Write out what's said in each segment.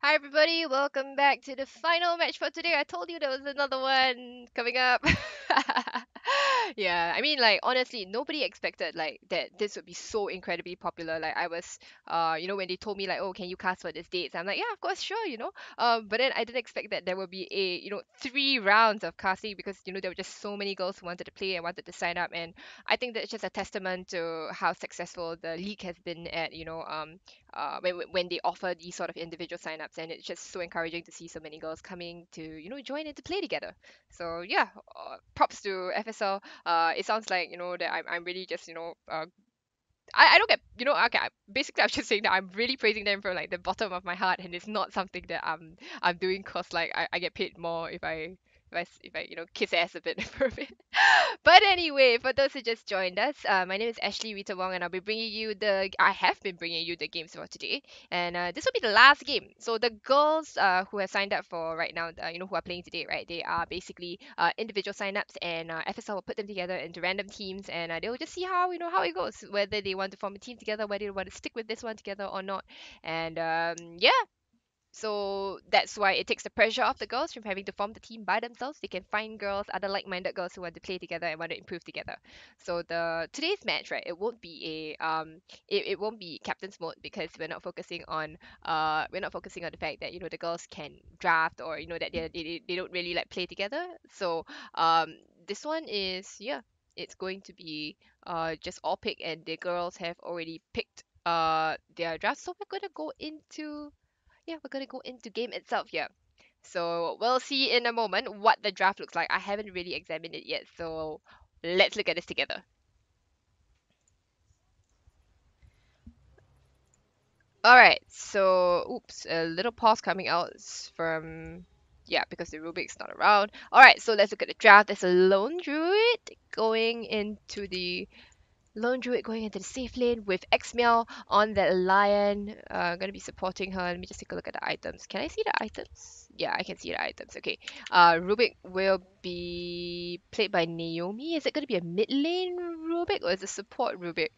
Hi everybody, welcome back to the final match for today. I told you there was another one coming up. Yeah, I mean like honestly, nobody expected like that this would be so incredibly popular. Like I was when they told me like, "Oh, can you cast for this date?" I'm like, "Yeah, of course, sure, you know." But then I didn't expect that there would be a, 3 rounds of casting because there were just so many girls who wanted to play and wanted to sign up, and I think that's just a testament to how successful the league has been at, when they offer these sort of individual signups, and it's just so encouraging to see so many girls coming to join and to play together. So yeah, props to FSL. It sounds like that I'm really just I don't get okay, basically I'm just saying that I'm really praising them from like the bottom of my heart, and it's not something that I'm doing cause like I get paid more if I kiss ass a bit for a bit. But anyway, for those who just joined us, my name is Ashley Rita Wong, and I have been bringing you the games for today, and this will be the last game. So the girls who have signed up for right now, who are playing today, right? They are basically individual signups, and FSL will put them together into random teams, and they will just see how it goes, whether they want to form a team together, whether they want to stick with this one together or not, and yeah, so that's why it takes the pressure off the girls from having to form the team by themselves. They can find girls, other like-minded girls who want to play together and want to improve together. So the today's match, right? It won't be captain's mode because we're not focusing on the fact that the girls can draft, or that they don't really like play together. So this one is, yeah, it's going to be just all pick, and the girls have already picked their draft. So we're gonna go into game itself here. So we'll see in a moment what the draft looks like. I haven't really examined it yet, so let's look at this together. All right, so oops, a little pause coming out from, yeah, because the Rubik's not around. All right, so let's look at the draft. There's a lone druid going into the Lone Druid going into the safe lane with Xmiao on that lion. Gonna be supporting her. Let me just take a look at the items. Can I see the items? Yeah, I can see the items. Okay. Rubik will be played by Naomi. Is it gonna be a mid lane Rubik or is it support Rubik?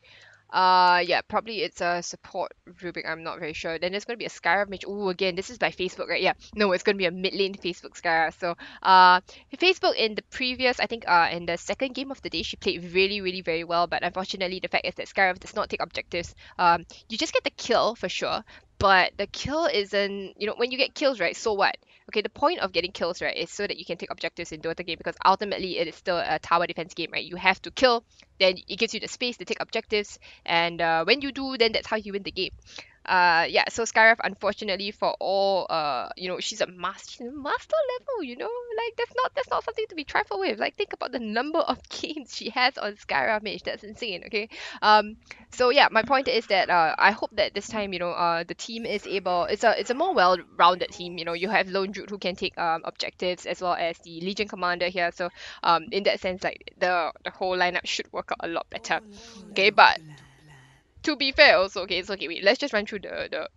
Yeah, probably it's a support Rubik. I'm not very sure. Then there's gonna be a Skyra mage. Oh, again, this is by Facebook, right? Yeah. No, it's gonna be a mid lane Facebook Skyra. So, Facebook in the previous, I think, in the second game of the day, she played really, really very well. But unfortunately, the fact is that Skyra does not take objectives. You just get the kill for sure. But the kill isn't, when you get kills, right? So what? Okay, the point of getting kills, right, is so that you can take objectives in Dota game because ultimately it is still a tower defense game, right? You have to kill, then it gives you the space to take objectives, and when you do, then that's how you win the game. Yeah, so Skyriff, unfortunately for all, she's a master level, like that's not something to be trifled with. Like think about the number of games she has on Skyriff Mage. That's insane. Okay, so yeah, my point is that I hope that this time, the team is able. It's a more well-rounded team. You have Lone Druid who can take objectives as well as the Legion Commander here. So in that sense, like the whole lineup should work out a lot better. Okay, but to be fair also, okay, it's okay, wait, let's just run through the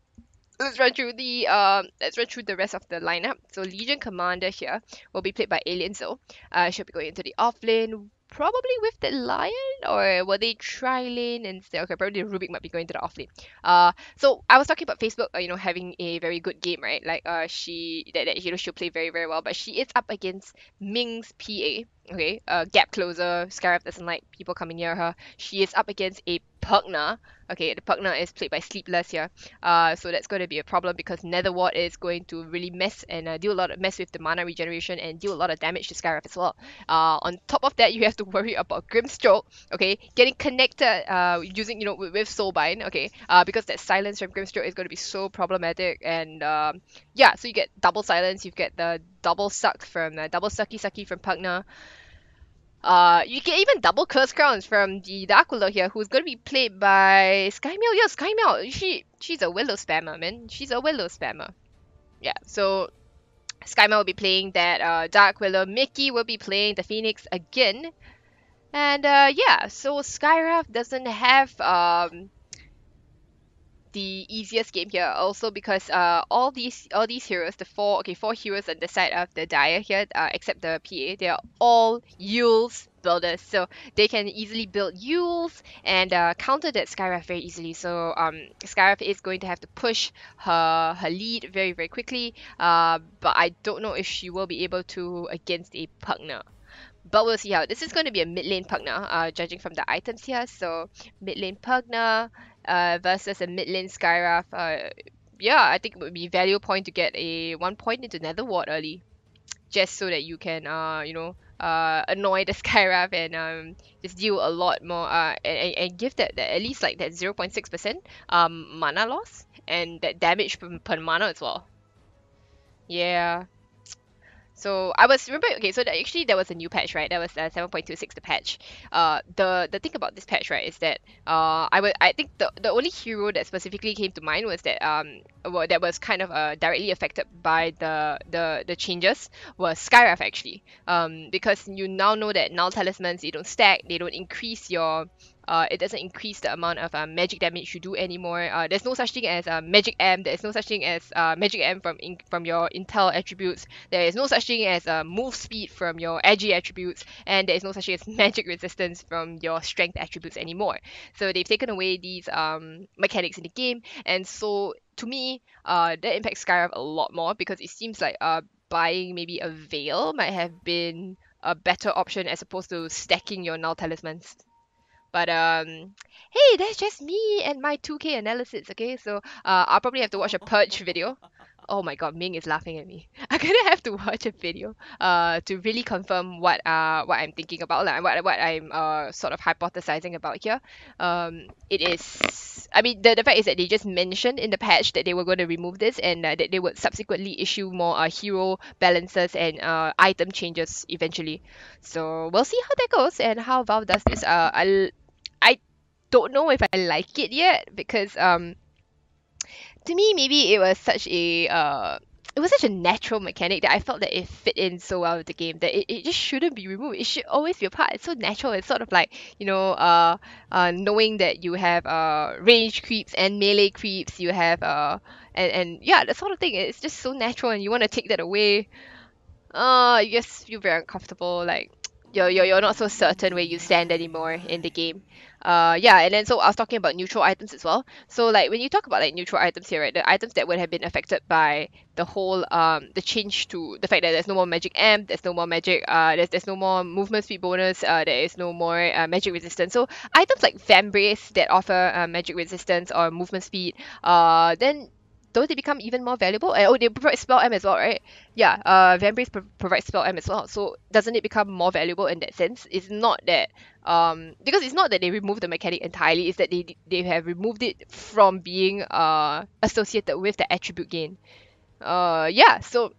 let's run through the rest of the lineup. So Legion Commander here will be played by Alien Zo. She'll be going into the off lane, probably with the Lion, or will they try lane instead? Okay, probably Rubik might be going to the off lane. So I was talking about Facebook, having a very good game, right? Like she'll play very, very well, but she is up against Ming's PA. Okay, gap closer. Scarab doesn't like people coming near her. She is up against a Pugna. Okay, the Pugna is played by Sleepless here. So that's going to be a problem because Nether Ward is going to really mess and deal a lot of mess with the mana regeneration and deal a lot of damage to Scarab as well. On top of that, you have to worry about Grimstroke. Okay, getting connected using with Soulbind. Okay, because that silence from Grimstroke is going to be so problematic, and yeah, so you get double silence. You get the double suck from double sucky from Pugna. You can even double Curse Crowns from the Aquila here, who's gonna be played by Skymeow. Yeah, Skymeow. She's a Willow spammer, man. She's a Willow spammer. Yeah, so Skymeow will be playing that Dark Willow. Mickey will be playing the Phoenix again. And yeah, so Skyraf doesn't have the easiest game here, also because all these heroes, the four heroes on the side of the Dire here, except the PA, they are all Yule's builders, so they can easily build Yules and counter that Skywrath very easily. So Skywrath is going to have to push her lead very very quickly, but I don't know if she will be able to against a Pugna. But we'll see how. This is going to be a mid lane Pugna, judging from the items here. So mid lane Pugna versus a mid lane Skywrath. Yeah, I think it would be value point to get a 1 point into Nether Ward early, just so that you can annoy the Skywrath and just deal a lot more and give that at least like that 0.6% mana loss and that damage per mana as well. Yeah. So I was remember okay, so actually there was a new patch, right? That was 7.26 the patch. The thing about this patch, right, is that I think the only hero that specifically came to mind was that well, that was kind of directly affected by the changes was Skywrath actually. Because you now know that null talismans, they don't stack, they don't increase your it doesn't increase the amount of magic damage you do anymore. There's no such thing as magic M. There's no such thing as magic M from your intel attributes. There is no such thing as move speed from your edgy attributes, and there is no such thing as magic resistance from your strength attributes anymore. So they've taken away these mechanics in the game, and so to me, that impacts Skyrim a lot more because it seems like buying maybe a veil might have been a better option as opposed to stacking your null talismans. But hey, that's just me and my 2K analysis, okay? So I'll probably have to watch a purge video. Oh my god, Ming is laughing at me. I'm gonna have to watch a video to really confirm what I'm thinking about, like what I'm sort of hypothesizing about here. It is, I mean, the fact is that they just mentioned in the patch that they were going to remove this and that they would subsequently issue more hero balances and item changes eventually. So we'll see how that goes and how Valve does this. I don't know if I like it yet because to me maybe it was such a natural mechanic that I felt that it fit in so well with the game that it just shouldn't be removed. It should always be a part. It's so natural. It's sort of like, knowing that you have range creeps and melee creeps. You have and yeah, that sort of thing. It's just so natural, and you want to take that away. You just feel very uncomfortable. Like you're not so certain where you stand anymore in the game. Yeah, and then so I was talking about neutral items as well. So like when you talk about like neutral items here, right, the items that would have been affected by the whole the change to the fact that there's no more magic amp, there's no more magic there's no more movement speed bonus, there is no more magic resistance. So items like Vambrace that offer magic resistance or movement speed, then don't they become even more valuable? And oh, they provide spell M as well, right? Yeah, Vambrace provides spell M as well. So doesn't it become more valuable in that sense? It's not that because it's not that they remove the mechanic entirely. It's that they have removed it from being associated with the attribute gain. Yeah. So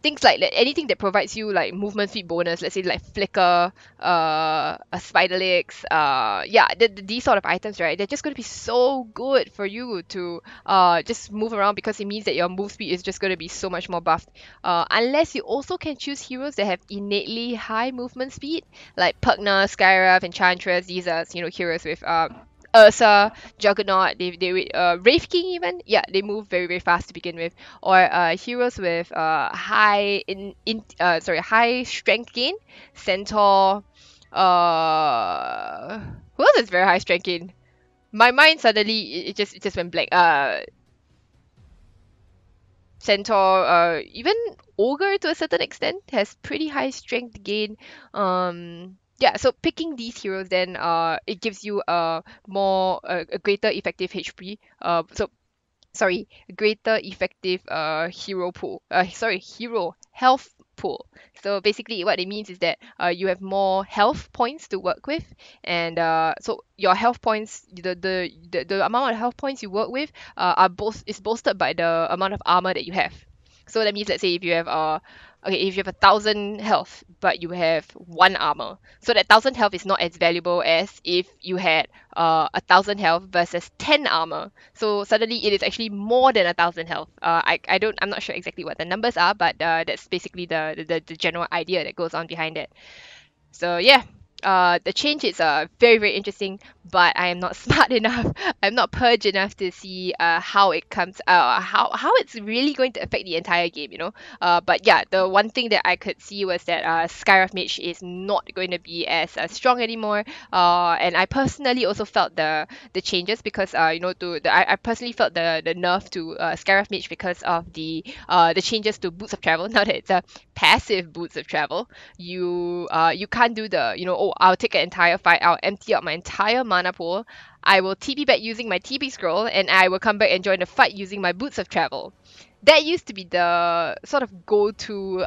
things like that, anything that provides you like movement speed bonus, let's say like flicker, a spider legs, yeah, these sort of items, right? They're just going to be so good for you to just move around because it means that your move speed is just going to be so much more buffed. Unless you also can choose heroes that have innately high movement speed, like Pugna, Skywrath, Enchantress. These are heroes with Ursa, Juggernaut, Wraith King even, yeah, they move very very fast to begin with, or heroes with high strength gain, Centaur, who else is very high strength gain? My mind suddenly it just went blank. Centaur, even Ogre to a certain extent has pretty high strength gain. Yeah, so picking these heroes then it gives you a greater effective HP. So sorry, greater effective hero pool. Hero health pool. So basically what it means is that you have more health points to work with, and so your health points, the amount of health points you work with is bolstered by the amount of armor that you have. So that means, let's say if you have okay, if you have 1,000 health but you have one armor, so that 1,000 health is not as valuable as if you had 1,000 health versus 10 armor. So suddenly it is actually more than 1,000 health. I'm not sure exactly what the numbers are, but that's basically the general idea that goes on behind it. So yeah, the change is very very interesting, but I am not smart enough. I'm not purge enough to see how it comes how it's really going to affect the entire game, you know. But yeah, the one thing that I could see was that Skywrath Mage is not going to be as strong anymore. And I personally also felt the changes because you know I personally felt the nerf to Skywrath Mage because of the changes to Boots of Travel. Now that it's a passive Boots of Travel, you can't do the, you know, oh, I'll take an entire fight, I'll empty out my entire mana pool, I will TP back using my TP scroll, and I will come back and join the fight using my Boots of Travel. That used to be the sort of go-to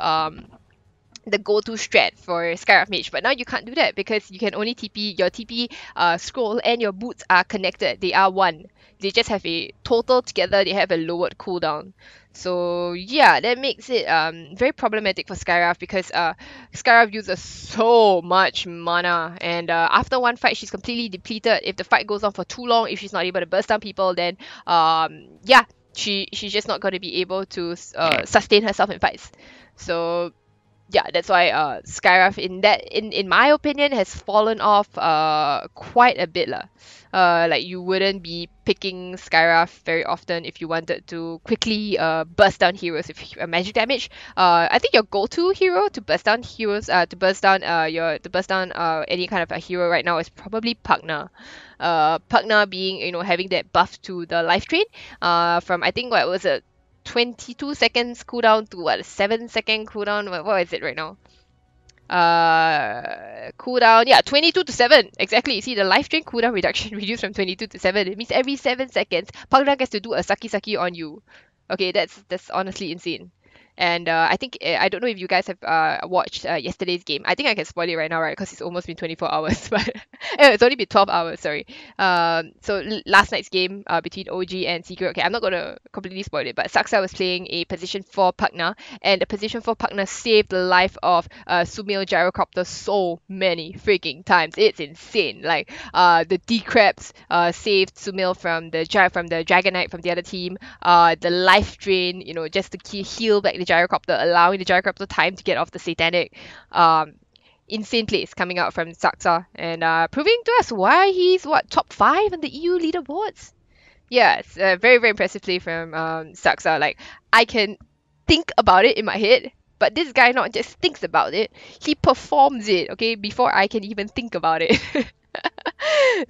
strat for Skywrath Mage, but now you can't do that because you can only TP your TP scroll and your boots are connected. They are one. They just have a total together. They have a lowered cooldown. So yeah, that makes it very problematic for Skywrath because Skywrath uses so much mana, and after one fight she's completely depleted. If the fight goes on for too long, if she's not able to burst down people, then yeah, she's just not going to be able to sustain herself in fights. So yeah, that's why Skywrath in my opinion has fallen off quite a bit lah. Like you wouldn't be picking Skywrath very often if you wanted to quickly burst down heroes with magic damage. I think your go-to hero to burst down heroes to burst down any kind of a hero right now is probably Pugna. Pugna being, you know, having that buff to the life drain from I think what was it, 22 seconds cooldown to what, 7 second cooldown. What is it right now? Cooldown, yeah, 22 to 7 exactly. You see the life drain cooldown reduction reduced from 22 to 7. It means every 7 seconds Pagna gets to do a saki on you. Okay, that's honestly insane. And I think I don't know if you guys have watched yesterday's game. I think I can spoil it right now, right? Because it's almost been 24 hours, but it's only been 12 hours. Sorry. So last night's game between OG and Secret. Okay, I'm not gonna completely spoil it, but Saksa was playing a position 4 Pugna, and the position 4 Pugna saved the life of Sumil Gyrocopter so many freaking times. It's insane. Like the D-Crabs saved Sumil from the Dragonite from the other team. The life drain, you know, just to heal back the Gyrocopter, allowing the Gyrocopter time to get off the Satanic. Insane plays coming out from Saksa, and proving to us why he's what, top 5 on the EU leaderboards. Yeah, it's a very very impressive play from Saksa. Like I can think about it in my head, but this guy not just thinks about it, he performs it. Okay, before I can even think about it.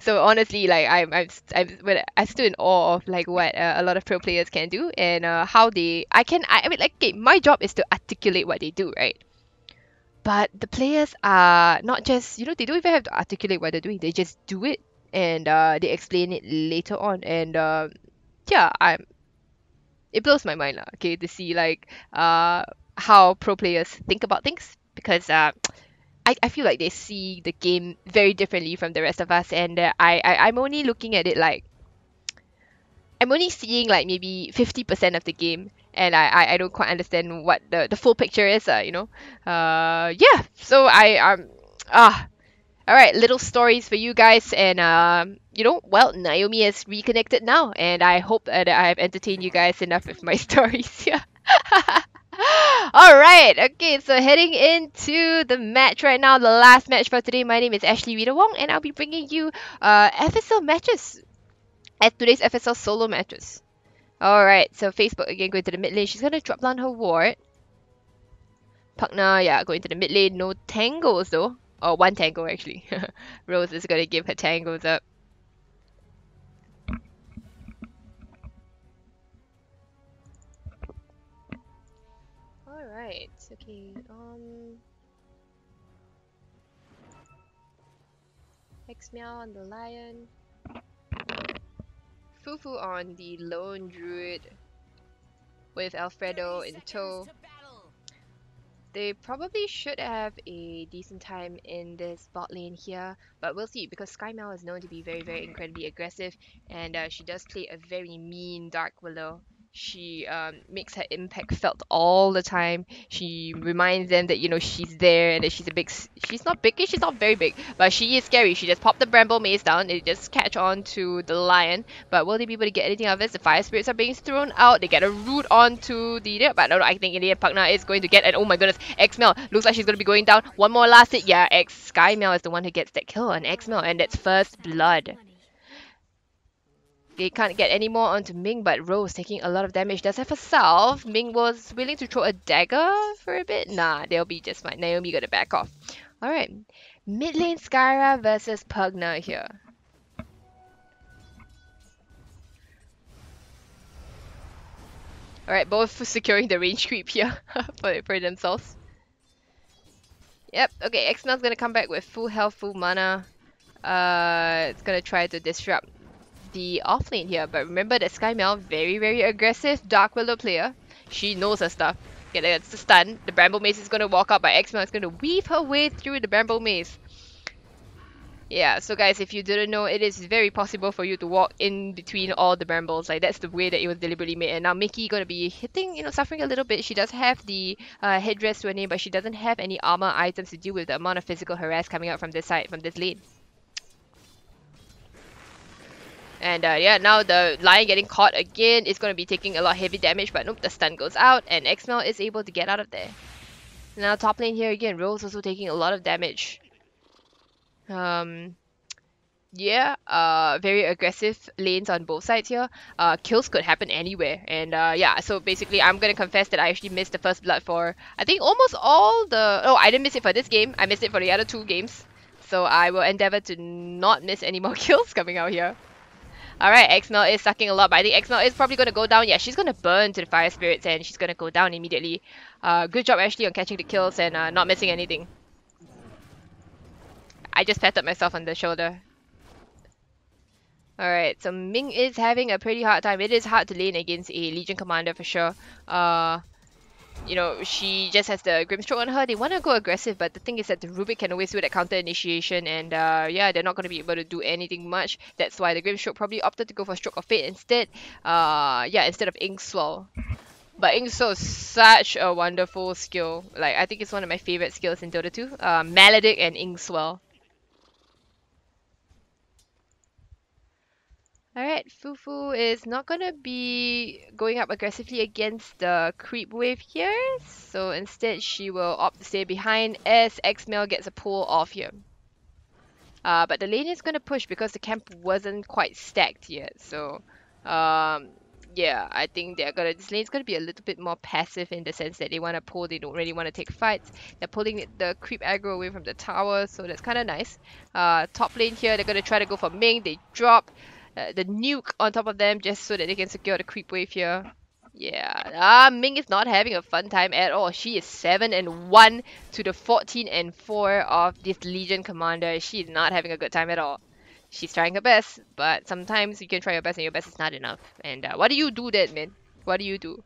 So honestly, like I stood in awe of like what a lot of pro players can do, and how I mean, like, okay, my job is to articulate what they do, right? But the players are not just, you know, they don't even have to articulate what they're doing, they just do it, and they explain it later on, and yeah, it blows my mind lah, okay, to see like how pro players think about things, because I feel like they see the game very differently from the rest of us, and I'm only looking at it like I'm only seeing like maybe 50% of the game, and I don't quite understand what the full picture is, you know. Yeah, so all right, little stories for you guys, and you know, well, Naomi is reconnected now, and I hope that I have entertained you guys enough with my stories. Yeah. All right, okay, so heading into the match right now, the last match for today. My name is Ashley Rita Wong, and I'll be bringing you FSL matches at today's FSL solo matches. All right, so Facebook again going to the mid lane. She's gonna drop down her ward. Pugna, yeah, going to the mid lane. No tangles though. Oh, one tango actually. Rose is gonna give her tangles up. All right, okay. Hex Meow on the lion. Fufu on the lone druid with Alfredo in tow. They probably should have a decent time in this bot lane here, but we'll see, because Skymel is known to be very, very incredibly aggressive, and she does play a very mean Dark Willow. She makes her impact felt all the time. She reminds them that she's there and that she's a big. She's not big. She's not very big, but she is scary. She just popped the bramble mace down. They just catch on to the lion. But will they be able to get anything out of this? The fire spirits are being thrown out. They get a root onto the. But no, I think in the end Pugna is going to get. And oh my goodness, X-Mel looks like she's going to be going down. One more last hit. Yeah, Skymel is the one who gets that kill on X-Mel, and that's first blood. They can't get any more onto Ming, but Rose taking a lot of damage does have a salve. Ming was willing to throw a dagger for a bit. Nah, they'll be just fine. Naomi got to back off. Alright. Mid lane Skyra versus Pugna here. Alright, both securing the range creep here for themselves. Yep, okay, X-Mel's gonna come back with full health, full mana. It's gonna try to disrupt the offlane here, but remember that Skymel, very aggressive Dark Willow player. She knows her stuff. Okay, that's the stun. The Bramble Mace is gonna walk up, but X-Mel is gonna weave her way through the Bramble Mace. Yeah, so guys, if you didn't know, it is very possible for you to walk in between all the brambles. Like, that's the way that it was deliberately made. And now Mickey gonna be hitting, suffering a little bit. She does have the headdress to her name, but she doesn't have any armor items to deal with the amount of physical harass coming out from this side, from this lane. And yeah, now the lion getting caught again is going to be taking a lot of heavy damage, but nope, the stun goes out, and X-Mel is able to get out of there. Now top lane here again, Rose also taking a lot of damage. Yeah, very aggressive lanes on both sides here. Kills could happen anywhere, and yeah, so basically I'm gonna confess that I actually missed the first blood for, I think, almost all the... Oh, I didn't miss it for this game, I missed it for the other 2 games. So I will endeavor to not miss any more kills coming out here. Alright, X-Mel is sucking a lot, but I think X-Mel is probably going to go down. Yeah, she's going to burn to the fire spirits and she's going to go down immediately. Good job, Ashley, on catching the kills and not missing anything. I just patted myself on the shoulder. Alright, so Ming is having a pretty hard time. It is hard to lane against a Legion Commander for sure. She just has the Grimstroke on her. They want to go aggressive, but the thing is that the Rubik can always do that counter initiation, and yeah, they're not going to be able to do anything much. That's why the Grimstroke probably opted to go for Stroke of Fate instead. Yeah, instead of Inkswell. But Inkswell is such a wonderful skill. Like, I think it's one of my favorite skills in Dota 2. Maledict and Inkswell. Alright, Fufu is not gonna be going up aggressively against the creep wave here, so instead she will opt to stay behind as X-Mel gets a pull off here. But the lane is gonna push because the camp wasn't quite stacked yet, so yeah, I think this lane's gonna be a little bit more passive in the sense that they wanna pull, they don't really wanna take fights. They're pulling the creep aggro away from the tower, so that's kinda nice. Top lane here, they're gonna try to go for Ming, they drop the nuke on top of them just so that they can secure the creep wave here. Yeah, Ming is not having a fun time at all. She is 7-1 to the 14-4 of this Legion Commander. She is not having a good time at all. She's trying her best, but sometimes you can try your best and your best is not enough. And what do you do then, man? What do you do?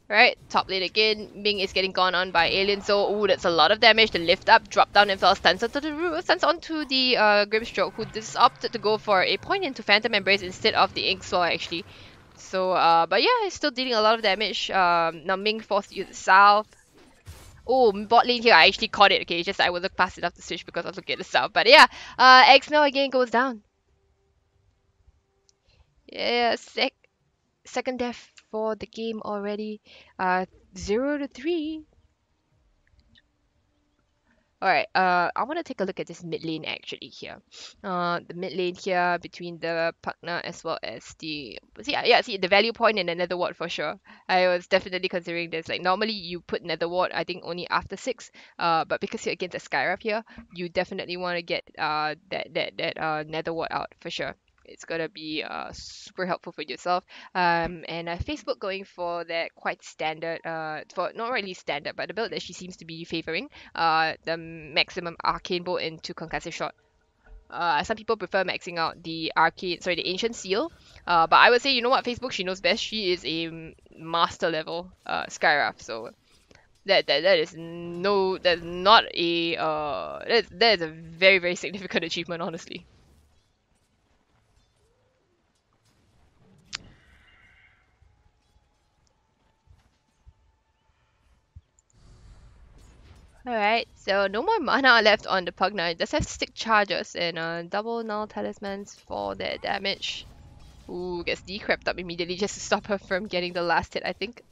Right, top lane again. Ming is getting gone on by Alien Soul. Ooh, that's a lot of damage. The lift up, drop down and fell stuns onto the roof, stuns onto the Grimstroke, who just opted to go for a point into Phantom Embrace instead of the Inkswell actually. So, but yeah, he's still dealing a lot of damage. Now Ming forced to use the Salve. Oh, bot lane here, I actually caught it. Okay, it's just I would look past enough to switch because I was looking at the Salve. But yeah, X-Mel again goes down. Yeah, second death for the game already. 0-3. Alright, I want to take a look at this mid lane actually here. The mid lane here between the Pugna as well as the... See, the value point in the Nether Ward for sure. I was definitely considering this. Like, normally you put Nether Ward, I think, only after 6. But because you're against a Skyrap here, you definitely want to get that Nether Ward out for sure. It's gonna be super helpful for yourself. And Facebook going for that quite standard, for not really standard, but the build that she seems to be favoring, the maximum arcane bolt into concussive shot. Some people prefer maxing out the the ancient seal. But I would say, you know what, Facebook, she knows best. She is a master level Skyraf, so That is no, that's not a that is a very very significant achievement, honestly. Alright, so no more mana left on the Pugna. It does have stick charges and double null talismans for that damage. Ooh, gets decrept up immediately just to stop her from getting the last hit, I think.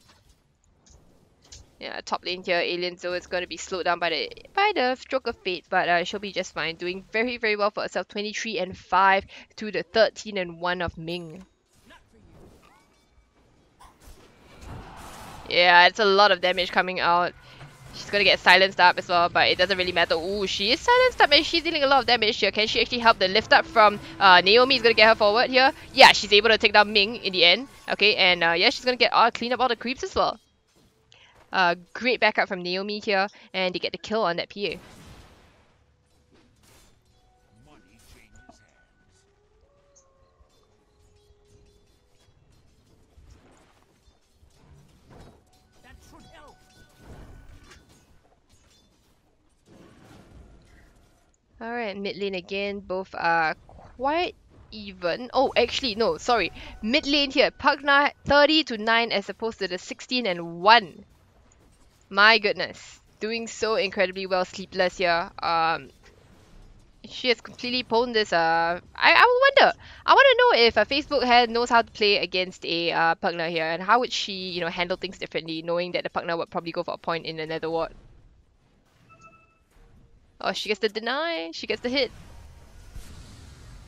Yeah, top lane here, Alien Zoe is going to be slowed down by the stroke of fate, but she'll be just fine. Doing very, very well for herself. 23 and 5 to the 13 and 1 of Ming. Yeah, it's a lot of damage coming out. She's gonna get silenced up as well, but it doesn't really matter. Ooh, she is silenced up and she's dealing a lot of damage here. Can she actually help the lift up from Naomi? Is gonna get her forward here. Yeah, she's able to take down Ming in the end. Okay, and yeah, she's gonna get clean up all the creeps as well. Great backup from Naomi here, and they get the kill on that PA. Alright, mid lane again, both are quite even. Oh, actually, no, sorry. Mid lane here, Pugna 30 to 9 as opposed to the 16 and 1. My goodness. Doing so incredibly well, Sleepless here. She has completely pwned this. I wonder. I want to know if Facebook knows how to play against a Pugna here, and how would she, handle things differently, knowing that the Pugna would probably go for a point in another ward. Oh, she gets the deny. She gets the hit.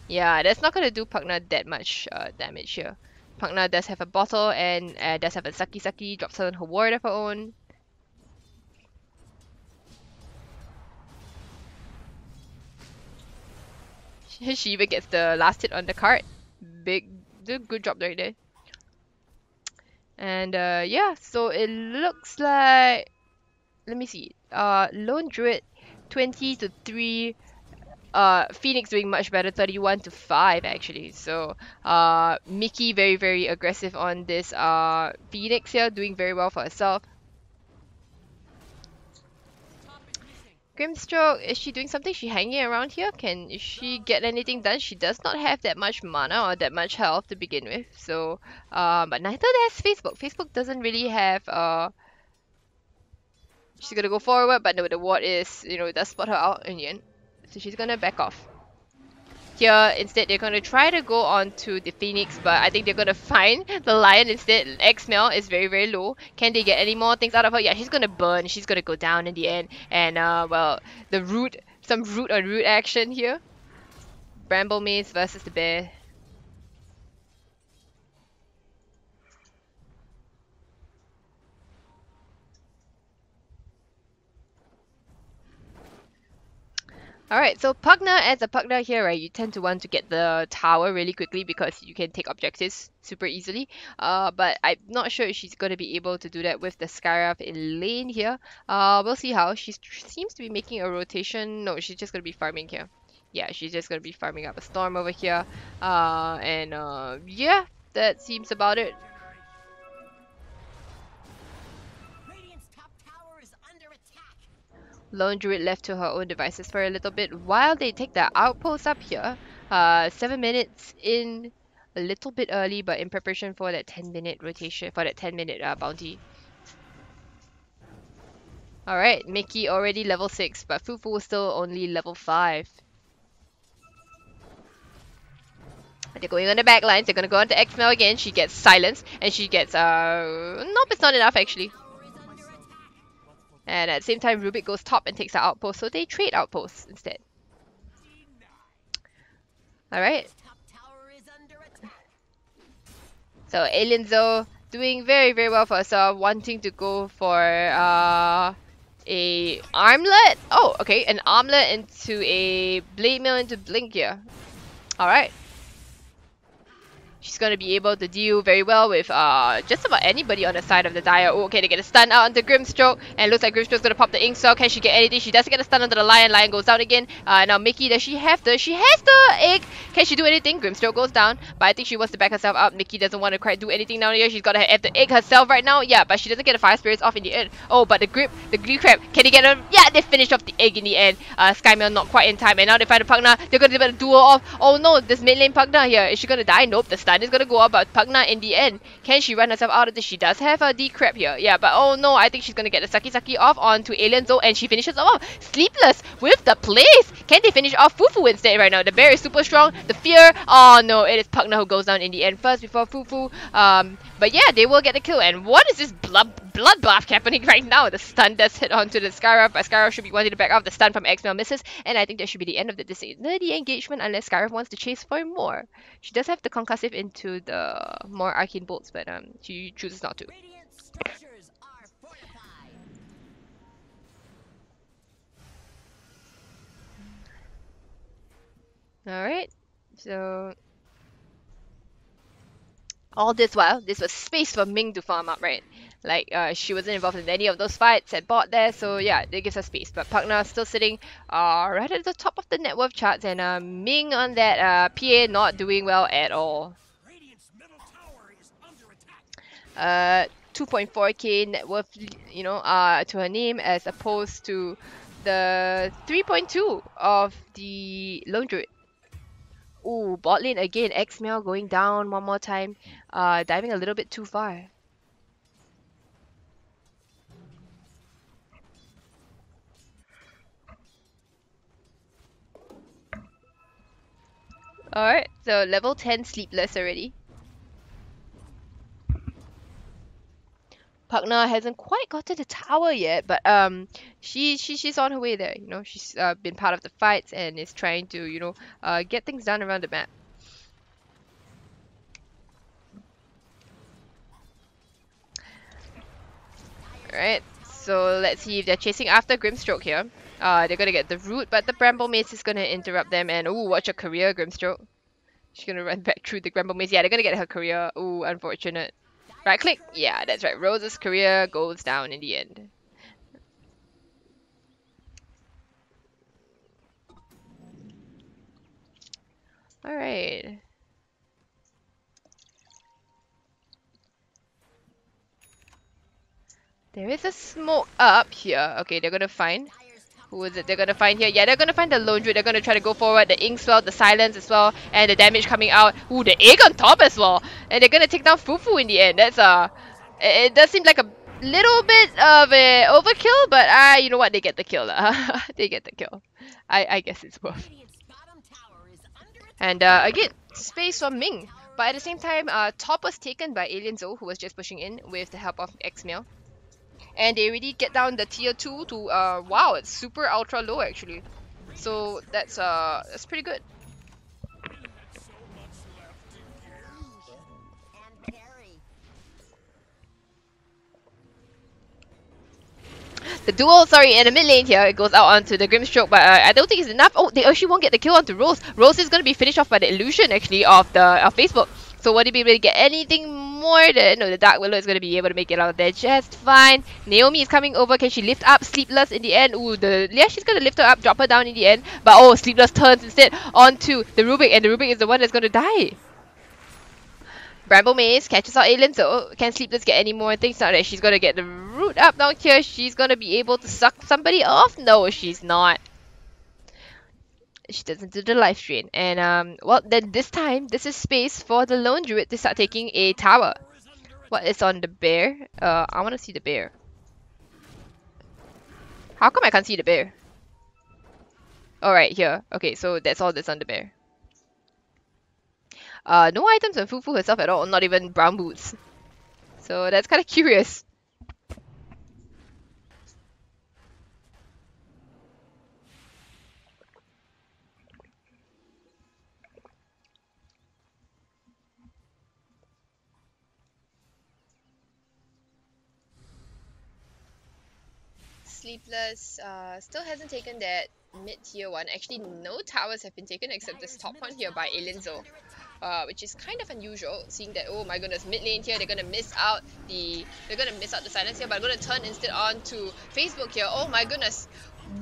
Yeah, that's not gonna do Pugna that much damage here. Pugna does have a bottle and does have a Saki, drops her on her ward of her own. She even gets the last hit on the card. Good job right there. And yeah, so it looks like, let me see. Lone Druid 20 to 3. Phoenix doing much better, 31 to 5 actually. So Mickey very very aggressive on this Phoenix here, doing very well for herself. Grimstroke, is she doing something? She hanging around here? Can she get anything done? She does not have that much mana or that much health to begin with. So but neither does Facebook. Facebook doesn't really have she's gonna go forward, but no, the ward is, does spot her out in the end. So she's gonna back off. Here, instead, they're gonna try to go on to the Phoenix, but I think they're gonna find the Lion instead. X-Mel is very, very low. Can they get any more things out of her? Yeah, she's gonna burn. She's gonna go down in the end. And, well, some root on root action here. Bramble Maze versus the bear. Alright, so Pugna, as a Pugna here, right, you tend to want to get the tower really quickly because you can take objectives super easily. But I'm not sure if she's going to be able to do that with the Skywrath in lane here. We'll see how. She seems to be making a rotation. No, she's just going to be farming here. Yeah, she's just going to be farming up a storm over here. Yeah, that seems about it. Lone Druid left to her own devices for a little bit while they take their outpost up here. 7 minutes in, a little bit early, but in preparation for that 10-minute rotation, for that 10-minute bounty. Alright, Mickey already level 6, but Fufu still only level 5. They're going on the back lines, they're gonna go on to X-Mel again. She gets silenced, and she gets, nope, it's not enough actually. And at the same time, Rubik goes top and takes the outpost, so they trade outposts instead. Alright. So Alien Zoe doing very, very well for herself, wanting to go for a armlet. Oh, okay, an armlet into a blade mail into Blink here. Alright. She's going to be able to deal very well with just about anybody on the side of the Dire. Oh, okay, they get a stun out onto Grimstroke, and it looks like Grimstroke's going to pop the Ink Swell. Can she get anything? She doesn't get a stun onto the Lion. Lion goes down again. Now Mickey, does she have the... She has the egg! Can she do anything? Grimstroke goes down, but I think she wants to back herself up. Mickey doesn't want to quite do anything down here. She's got to have the egg herself right now. Yeah, but she doesn't get the Fire Spirits off in the end. Oh, but the Glee Crab, can they get her? Yeah, they finish off the egg in the end. Skymail not quite in time, and now they find the Pugna. They're going to do a duel off. Oh no, this mid lane Pugna here. Is she going to die? Nope, the stun is going to go up, but Pugna in the end, can she run herself out of this? She does have a D-Crab here. Yeah, but oh no, I think she's going to get the Saki off onto Alien Zone, and she finishes off. Sleepless with the place. Can they finish off Fufu instead right now? The bear is super strong. The fear, oh no, it is Pugna who goes down in the end first before Fufu. But yeah, they will get the kill. And what is this bloodbath happening right now? The stun does hit onto the Skyruff, but Skyruff should be wanting to back off. The stun from Xmail misses, and I think that should be the end of the engagement unless Skyruff wants to chase for more. She does have the concussive into the more arcane bolts, but she chooses not to. Alright, so all this while, this was space for Ming to farm up, right? Like, she wasn't involved in any of those fights at bot there, so yeah, it gives her space. But Pugna still sitting right at the top of the net worth charts, and Ming on that PA not doing well at all. 2.4k net worth, you know, to her name, as opposed to the 3.2 of the Lone Druid. Ooh, bot lane again. Xmail going down one more time. Diving a little bit too far. Alright, so level 10 Sleepless already. Pugna hasn't quite got to the tower yet, but she's on her way there. You know, she's been part of the fights and is trying to, you know, get things done around the map. Alright, so let's see if they're chasing after Grimstroke here. They're gonna get the root, but the Bramble Mace is gonna interrupt them, and ooh, watch her career, Grimstroke. She's gonna run back through the Bramble Mace. Yeah, they're gonna get her career. Ooh, unfortunate. Right click? Yeah, that's right. Rose's career goes down in the end. Alright. There is a smoke up here. Okay, they're gonna find. Who is it they're gonna find here? Yeah, they're gonna find the Lone Druid. They're gonna try to go forward. The Ink Swell, the Silence as well, and the damage coming out. Ooh, the egg on top as well. And they're gonna take down Fufu in the end. That's it does seem like a little bit of a overkill, but you know what? They get the kill. They get the kill. I guess it's worth. And again, space for Ming. But at the same time, top was taken by Alien Zo, who was just pushing in with the help of Xmail. And they already get down the tier 2 to wow, it's super ultra low actually. So that's pretty good. The duel, sorry, in the mid lane here, it goes out onto the Grimstroke, but I don't think it's enough. Oh, they actually won't get the kill onto Rose. Rose is going to be finished off by the illusion actually of Facebook. So will they be able to get anything more than... No, the Dark Willow is going to be able to make it out there just fine. Naomi is coming over. Can she lift up Sleepless in the end? Ooh, yeah, she's going to lift her up, drop her down in the end. But oh, Sleepless turns instead onto the Rubik, and the Rubik is the one that's going to die. Bramble Maze catches out Alien, so can Sleepless get any more things? Not that she's going to get the root up down here. She's going to be able to suck somebody off. No, she's not. She doesn't do the life strain. And well, then this time, this is space for the Lone Druid to start taking a tower. What is on the bear? I want to see the bear. How come I can't see the bear? Oh, right, here. Okay, so that's all that's on the bear. No items on Fufu herself at all, not even brown boots. So that's kind of curious. Sleepless still hasn't taken that mid-tier one. Actually, no towers have been taken except this top one here by Alien Zo. which is kind of unusual, seeing that, oh my goodness, mid lane here, they're gonna miss out the silence here, but I'm gonna turn instead on to Facebook here. Oh my goodness,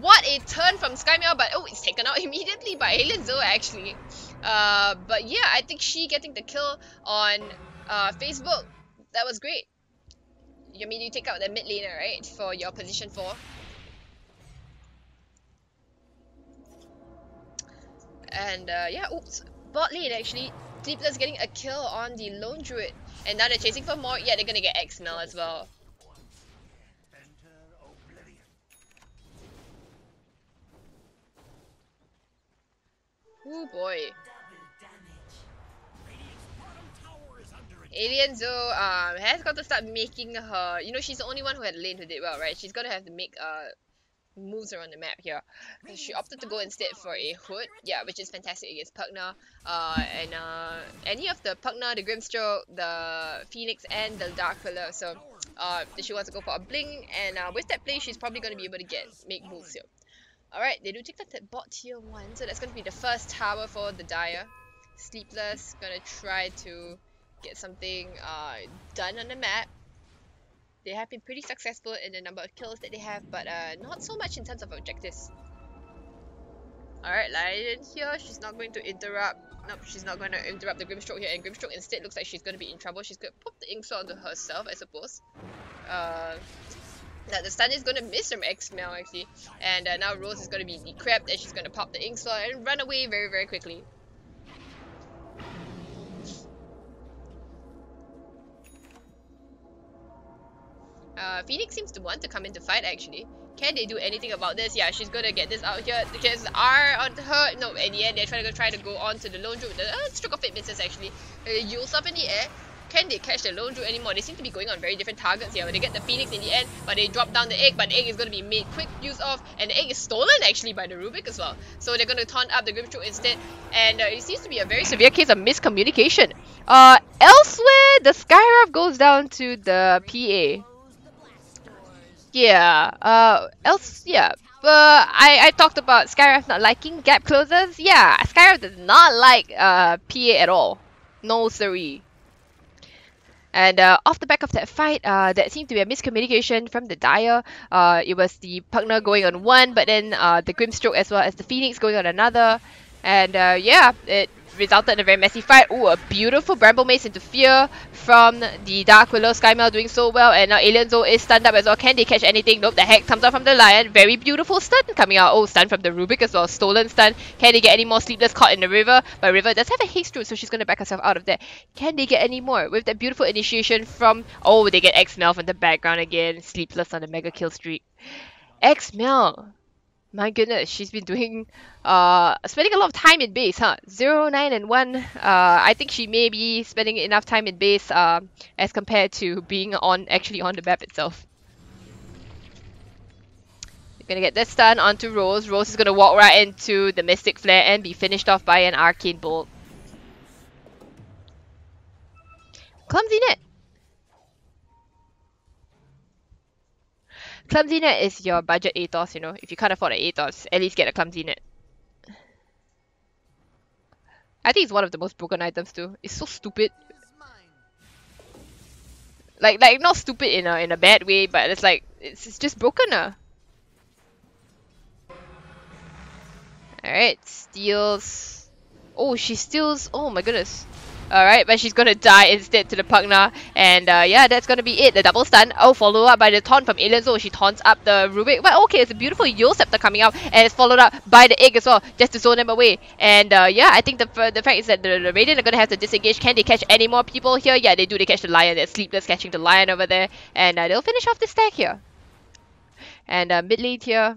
what a turn from Skymeow, but oh, it's taken out immediately by Alien Zoe actually. But yeah, I think she getting the kill on Facebook, that was great. I mean, you take out the mid laner, right, for your position 4. And yeah, oops, bot lane actually, Sleepless getting a kill on the Lone Druid. And now they're chasing for more. Yeah, they're gonna get X-Mel as well. Oh boy. Alien Zoe has got to start making her, you know, she's the only one who had lane who did well, right? She's gonna have to make moves around the map here. She opted to go instead for a Hood, yeah, which is fantastic against Pugna. And any of the Pugna, the Grimstroke, the Phoenix, and the Dark Pillar. So she wants to go for a Bling, and with that play, she's probably going to be able to make moves here. Alright, they do take that bot tier 1, so that's going to be the first tower for the Dire. Sleepless, gonna try to get something done on the map. They have been pretty successful in the number of kills that they have, but not so much in terms of objectives. Alright, Lion here, she's not going to interrupt. Nope, she's not going to interrupt the Grimstroke here, and Grimstroke instead looks like she's going to be in trouble. She's going to pop the Ink onto herself, I suppose. Now the stun is going to miss from X-Mel actually, and now Rose is going to be decrept, and she's going to pop the Ink and run away very, very quickly. Phoenix seems to want to come in to fight actually. Can they do anything about this? Yeah, she's gonna get this out here. Because R on her. No, in the end, they're trying to go on to the Lone Druid. The Stroke of Fate misses actually. Yule's up in the air. Can they catch the Lone Druid anymore? They seem to be going on very different targets here. They get the Phoenix in the end, but they drop down the egg. But the egg is going to be made quick use of, and the egg is stolen actually by the Rubik as well. So they're going to taunt up the Grimstroke instead, and it seems to be a very severe case of miscommunication. Elsewhere, the Skywrath goes down to the PA. Yeah, yeah. But I talked about Skywrath not liking gap closers. Yeah, Skywrath does not like PA at all. No siree. And off the back of that fight, that seemed to be a miscommunication from the Dire. It was the Pugna going on one, but then the Grimstroke as well as the Phoenix going on another. And yeah, it resulted in a very messy fight. Oh, a beautiful Bramble Mace into Fear from the Dark Willow. Skymeow doing so well, and now Alien Zoe is stunned up as well. Can they catch anything? Nope, the hex comes out from the Lion. Very beautiful stun coming out. Oh, stun from the Rubik as well. Stolen stun. Can they get any more? Sleepless caught in the River, but River does have a haste root, so she's going to back herself out of there. Can they get any more? With that beautiful initiation from... Oh, they get X-Mel from the background again. Sleepless on the mega kill streak. X-Mel. My goodness, she's been doing, spending a lot of time in base, huh? 0, 9, and 1. I think she may be spending enough time in base, as compared to being actually on the map itself. We're gonna get this stun onto Rose. Rose is gonna walk right into the Mystic Flare and be finished off by an Arcane Bolt. Clumsy Net. Clumsy Net is your budget Atos, you know. If you can't afford an Atos, at least get a Clumsy Net. I think it's one of the most broken items too. It's so stupid. Like not stupid in a bad way, but it's like it's just broken. Alright, steals. Oh, she steals. Oh my goodness. Alright, but she's gonna die instead to the Pugna. And yeah, that's gonna be it. The double stun. Oh, follow up by the taunt from Alien Zoe. She taunts up the Rubik. But okay, it's a beautiful Eul Scepter coming out. And it's followed up by the egg as well, just to zone them away. And yeah, I think the fact is that the Radiant are gonna have to disengage. Can they catch any more people here? Yeah, they do. They catch the Lion. They're Sleepless catching the Lion over there. And they'll finish off the stack here. And mid lane here.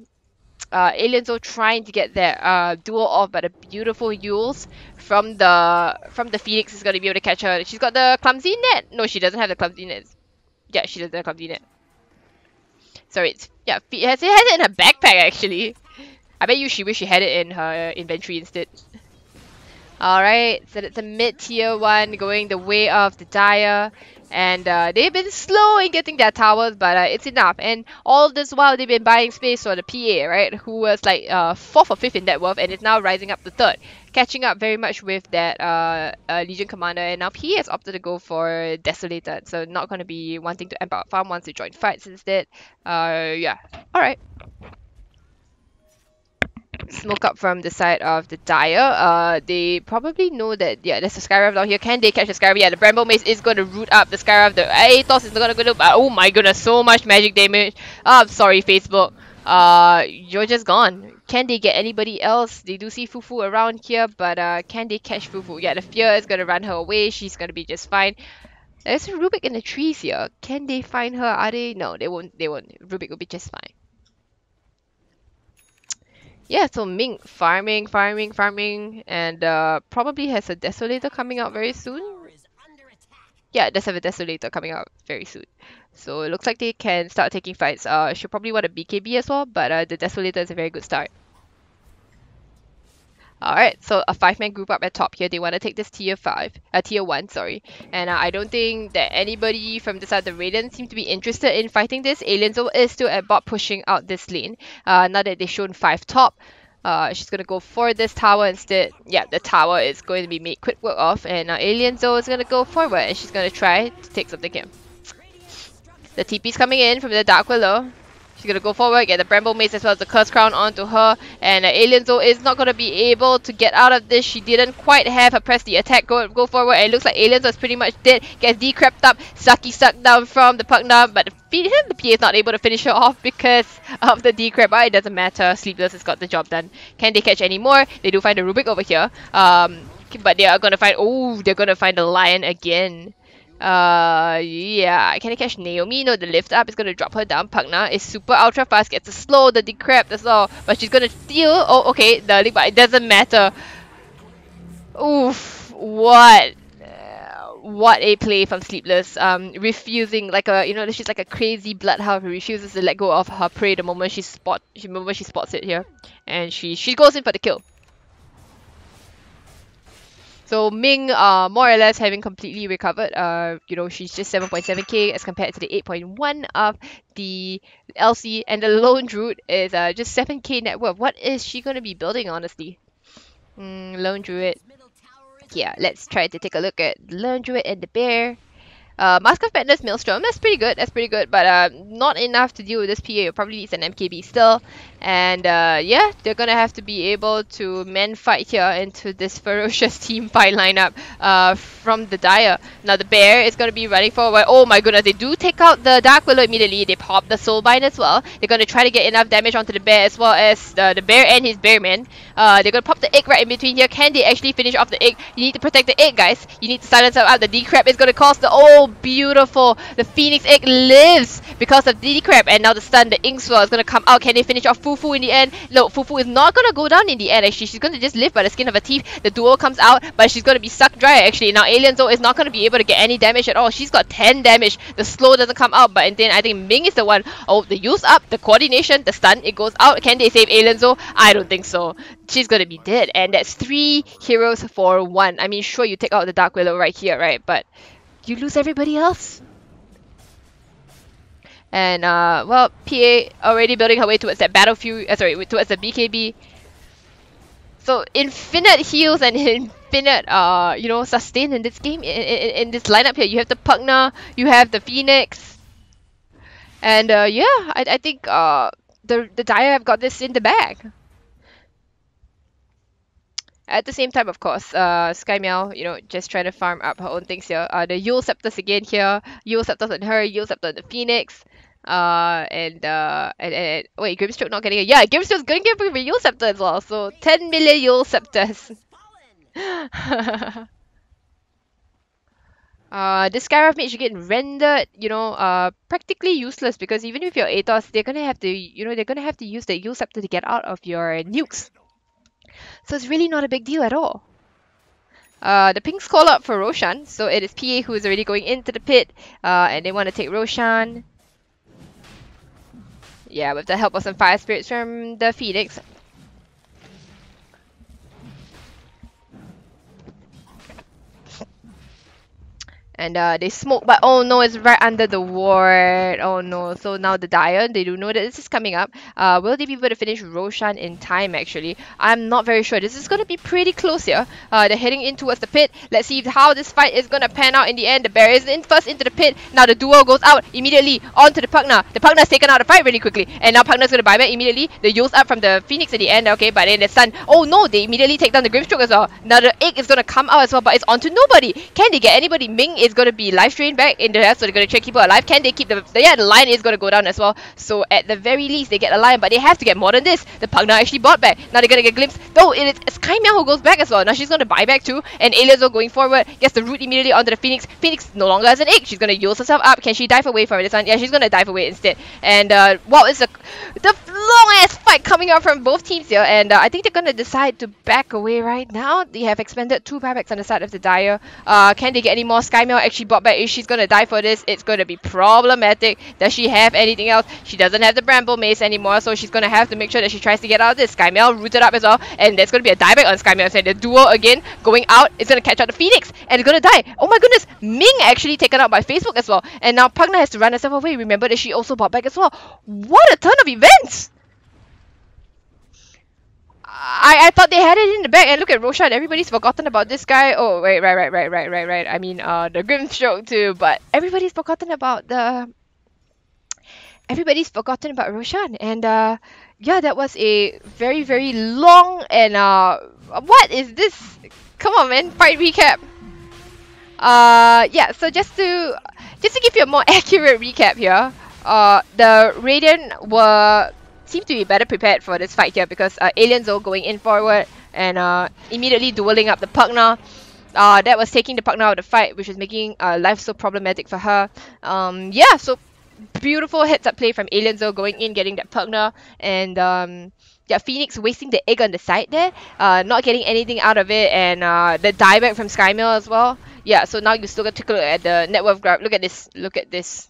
Alien Zoe trying to get their duel off, but the beautiful Euls from the Phoenix is going to be able to catch her. She's got the Clumsy Net. No, she doesn't have the Clumsy Net. Yeah, she doesn't have the Clumsy Net. Sorry, it has it in her backpack actually. I bet you she wish she had it in her inventory instead. Alright, so it's a mid-tier one going the way of the Dire. And they've been slow in getting their towers, but it's enough. And all this while, they've been buying space for the PA, right? Who was like fourth or fifth in net worth, and is now rising up to third, catching up very much with that Legion Commander. And now PA has opted to go for Desolated, so not going to be wanting to amp out farm, wants to join fights instead. Yeah. All right. Smoke up from the side of the Dire. They probably know that, yeah, there's a Skyrev down here. Can they catch the Skyrev? Yeah, the Bramble Mace is going to root up the Skyrev. The Aethos is going to go to... Oh my goodness, so much magic damage. I'm sorry, Facebook. You're just gone. Can they get anybody else? They do see Fufu around here, but can they catch Fufu? Yeah, the Fear is going to run her away. She's going to be just fine. There's a Rubik in the trees here. Can they find her? Are they? No, they won't. They won't. Rubik will be just fine. Yeah, so Ming farming, and probably has a Desolator coming out very soon. Yeah, does have a Desolator coming out very soon. So it looks like they can start taking fights. She'll probably want a BKB as well, but the Desolator is a very good start. Alright, so a 5-man group up at top here. They want to take this tier 1, sorry. And I don't think that anybody from the side of the Raiden seems to be interested in fighting this. Alienzo is still at bot pushing out this lane. Now that they've shown 5 top, she's going to go for this tower instead. Yeah, the tower is going to be made quick work of. And Alienzo is going to go forward and she's going to try to take something here. The TP's coming in from the Dark Willow. She's gonna go forward, get the Bramble Mace as well as the Curse Crown onto her, and Alienzo is not gonna be able to get out of this. She didn't quite have her press the attack go forward, and it looks like Alienzo is pretty much dead. Gets decrept up, Saki sucked down from the Pugna, but the PA is not able to finish her off because of the decrep. But it doesn't matter, Sleepless has got the job done. Can they catch any more? They do find a Rubik over here, but they are gonna find, oh, they're gonna find the Lion again. Yeah, can I catch Naomi? No, the lift up is gonna drop her down. Pugna is super ultra fast, gets a slow, the decrep as well, but she's gonna steal. Oh, okay, the link, but it doesn't matter. Oof, what a play from Sleepless. Refusing like a, she's like a crazy bloodhound who refuses to let go of her prey the moment she spots it here, and she goes in for the kill. So Ming, more or less having completely recovered. She's just 7.7k as compared to the 8.1 of the LC, and the Lone Druid is just 7k net worth. What is she going to be building, honestly? Lone Druid. Yeah, let's try to take a look at Lone Druid and the Bear. Mask of Madness Maelstrom, that's pretty good, but not enough to deal with this PA. Probably needs an MKB still. And yeah, they're gonna have to be able to man fight here into this ferocious team fight lineup from the Dire. Now the Bear is gonna be running forward. Oh my goodness, they do take out the Dark Willow immediately. They pop the Soulbind as well. They're gonna try to get enough damage onto the Bear as well as the Bear and his Bearman. They're gonna pop the egg right in between here. Can they actually finish off the egg? You need to protect the egg, guys. You need to silence her out. The decrep is gonna cost the, oh, beautiful. The Phoenix egg lives because of the decrep, and now the stun, the ink swirl is gonna come out. Can they finish off Fufu in the end? No, Fufu is not gonna go down in the end. Actually, she's gonna just live by the skin of her teeth. The duo comes out, but she's gonna be sucked dry. Actually, now Alienzo is not gonna be able to get any damage at all. She's got 10 damage. The slow doesn't come out, but then I think Ming is the one. Oh, the use up, the coordination, the stun, it goes out. Can they save Alienzo? I don't think so. She's gonna be dead, and that's 3 heroes for 1. I mean, sure, you take out the Dark Willow right here, right? But you lose everybody else. And well, PA already building her way towards that battlefield. Towards the BKB. So infinite heals and infinite sustain in this game, in this lineup here. You have the Pugna, you have the Phoenix, and yeah, I think the Dire have got this in the bag. At the same time, of course, Sky Meow, just trying to farm up her own things here. The Yule Scepters again here. Yule Scepters on her, Yule Scepter on the Phoenix. And wait, Grimstroke not getting it. Yeah, Grimstroke's gonna get a Yule Scepter as well. So 10 million Yule Scepters. This Skyrev Mage again rendered, practically useless, because even with your Aethos, they're gonna have to, use the Yule Scepter to get out of your nukes. So it's really not a big deal at all. The Pinks call up for Roshan, so it is PA who is already going into the pit, and they want to take Roshan. Yeah, with the help of some Fire Spirits from the Phoenix. And they smoke, but oh no, it's right under the ward. Oh no. So now the Dire, they do know that this is coming up. Will they be able to finish Roshan in time actually? I'm not very sure. This is going to be pretty close here. They're heading in towards the pit. Let's see how this fight is going to pan out in the end. The Bear is in first into the pit. Now the duo goes out immediately onto the Pugna. The Pugna's taken out the fight really quickly. And now Pugna's going to buy back immediately. The Yo's up from the Phoenix at the end. Okay, but then the Sun. Oh no, they immediately take down the Grimstroke as well. Now the egg is going to come out as well, but it's onto nobody. Can they get anybody? Ming is going to be life drained back in there, so they're going to try to keep her alive. Can they keep the lion is going to go down as well. So at the very least, they get a lion, but they have to get more than this. The Pugna actually bought back. Now they're going to get a glimpse. Though it is Skymel who goes back as well. Now she's going to buy back too. And Alienzo going forward gets the root immediately onto the Phoenix. Phoenix no longer has an egg. She's going to use herself up. Can she dive away from this one? Yeah, she's going to dive away instead. And wow, it's the long ass fight coming out from both teams here. And I think they're going to decide to back away right now. They have expended 2 buybacks on the side of the Dire. Can they get any more? Skymel actually bought back. If she's going to die for this, it's going to be problematic. Does she have anything else? She doesn't have the Bramble Mace anymore, so she's going to have to make sure that she tries to get out of this. Skymel rooted up as well, and there's going to be a dieback on Skymel. So the duo again going out is going to catch out the Phoenix, and it's going to die. Oh my goodness, Ming actually taken out by Facebook as well, and now Pugna has to run herself away. Remember that she also bought back as well. What a turn of events! I thought they had it in the back, and look at Roshan. Everybody's forgotten about this guy. Oh wait, right. I mean, the Grimstroke too, but everybody's forgotten about Roshan. And yeah, that was a very, very long and what is this? Come on, man, fight recap. Yeah, so just to give you a more accurate recap here, the Radiant seem to be better prepared for this fight here because Alienzo going in forward and immediately dueling up the Pugna. That was taking the Pugna out of the fight, which was making life so problematic for her. Yeah, so beautiful heads-up play from Alienzo going in, getting that Pugna, and yeah, Phoenix wasting the egg on the side there, not getting anything out of it, and the dieback from Skymel as well. Yeah, so now you still got to take a look at the net worth graph. Look at this,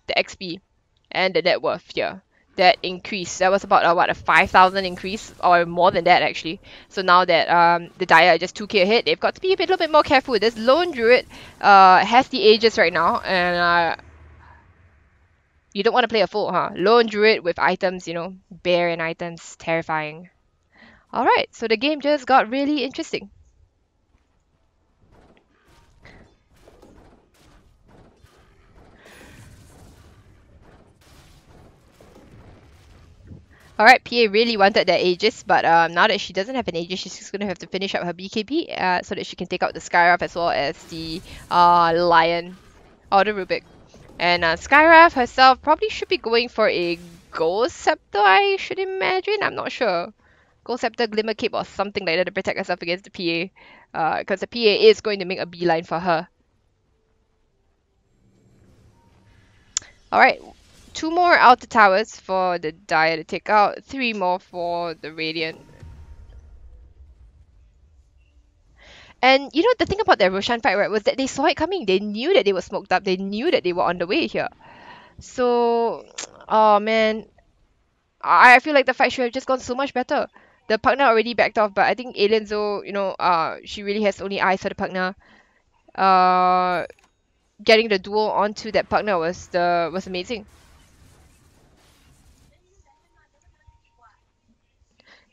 the XP and the net worth here. That increase, that was about what, a 5,000 increase, or more than that actually. So now that the Dire are just 2k ahead, they've got to be a little bit more careful. This Lone Druid has the Aegis right now, and you don't want to play a fool, huh? Lone Druid with items, you know, bear and items, terrifying. Alright, so the game just got really interesting. Alright, PA really wanted that Aegis, but now that she doesn't have an Aegis, she's just going to have to finish up her BKB so that she can take out the Skywrath as well as the Lion or the Rubik. And Skywrath herself probably should be going for a Gold Scepter, I should imagine. I'm not sure. Gold Scepter, Glimmer Cape or something like that to protect herself against the PA. Because the PA is going to make a beeline for her. Alright. 2 more outer towers for the Dire to take out, 3 more for the Radiant. And you know, the thing about that Roshan fight, right, was that they saw it coming. They knew that they were smoked up. They knew that they were on the way here. So, oh man, I feel like the fight should have just gone so much better. The Pugna already backed off, but I think Alienzo, you know, she really has only eyes for the Pugna. Getting the duel onto that Pugna was amazing.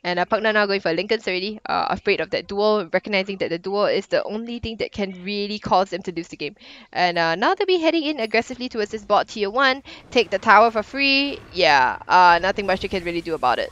And Pugna now going for Linken's already, afraid of that duel, recognizing that the duel is the only thing that can really cause them to lose the game. And now they'll be heading in aggressively towards this bot tier 1, take the tower for free. Yeah, nothing much they can really do about it.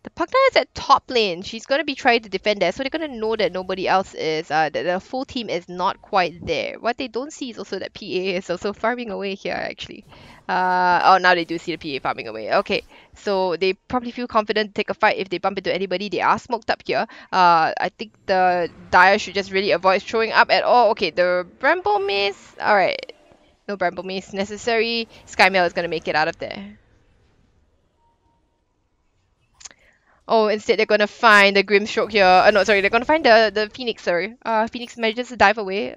The Pugna is at top lane. She's going to be trying to defend there, so they're going to know that nobody else is, that the full team is not quite there. What they don't see is also that PA is also farming away here actually. Oh, now they do see the PA farming away. Okay, so they probably feel confident to take a fight if they bump into anybody. They are smoked up here. I think the Dire should just really avoid showing up at all. Okay, the Bramble Mace. Alright, no Bramble Mace necessary. Skymel is going to make it out of there. Oh, instead they're gonna find the Grimstroke here. No, sorry, they're gonna find the Phoenix, sorry. Phoenix manages to dive away.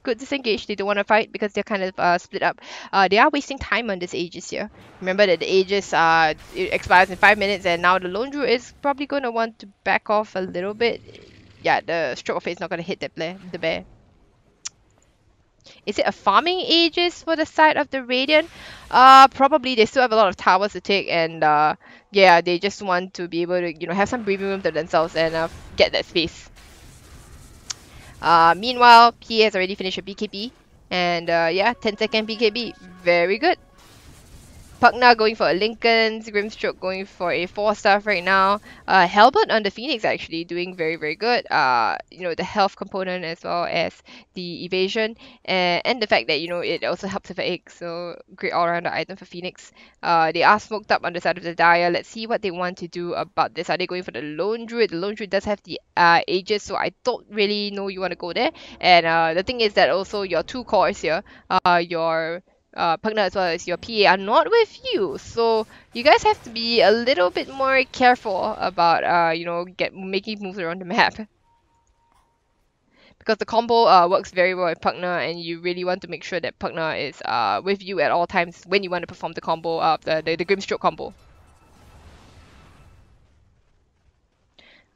good disengage. They don't want to fight because they're kind of split up. They are wasting time on this Aegis here. Remember that the Aegis it expires in 5 minutes, and now the Lone Druid is probably going to want to back off a little bit. Yeah, the Stroke of Fate is not going to hit the bear. Is it a farming Aegis for the side of the Radiant? Probably. They still have a lot of towers to take, and yeah, they just want to be able to, have some breathing room to themselves and get that space. Meanwhile, PA has already finished a BKB, and yeah, 10-second BKB, very good. Pugna going for a Linken's, Grimstroke going for a 4-star right now. Halberd on the Phoenix actually doing very, very good. The health component as well as the evasion, and the fact that, it also helps with the egg. So great all-rounder item for Phoenix. They are smoked up on the side of the Dire. Let's see what they want to do about this. Are they going for the Lone Druid? The Lone Druid does have the Aegis, so I don't really know you want to go there. And the thing is that also your 2 cores here, your Pugna as well as your PA are not with you, so you guys have to be a little bit more careful about making moves around the map, because the combo works very well with Pugna, and you really want to make sure that Pugna is with you at all times when you want to perform the combo of the Grimstroke combo.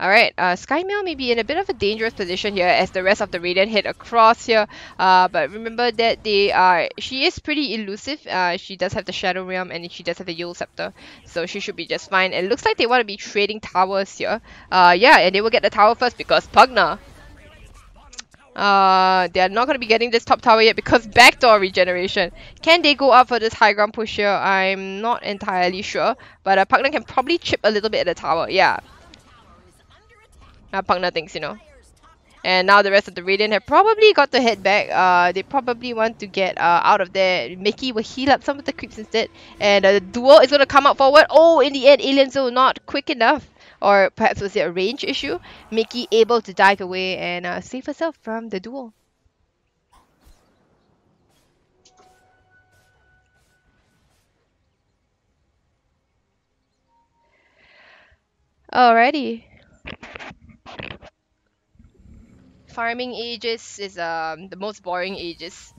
Alright, Skymail may be in a bit of a dangerous position here as the rest of the Radiant head across here. But remember that she is pretty elusive. She does have the Shadow Realm and she does have the Eul Scepter. So she should be just fine. It looks like they want to be trading towers here. Yeah, and they will get the tower first because Pugna. They are not going to be getting this top tower yet because backdoor regeneration. Can they go up for this high ground push here? I'm not entirely sure. But Pugna can probably chip a little bit at the tower. Yeah. Pugna thinks, And now the rest of the Radiant have probably got to head back. They probably want to get out of there. Mickey will heal up some of the creeps instead. And the duel is going to come up forward. Oh, in the end, Alienzo not quick enough. Or perhaps was it a range issue? Mickey able to dive away and save herself from the duel. Alrighty. Farming Aegis is the most boring Aegis.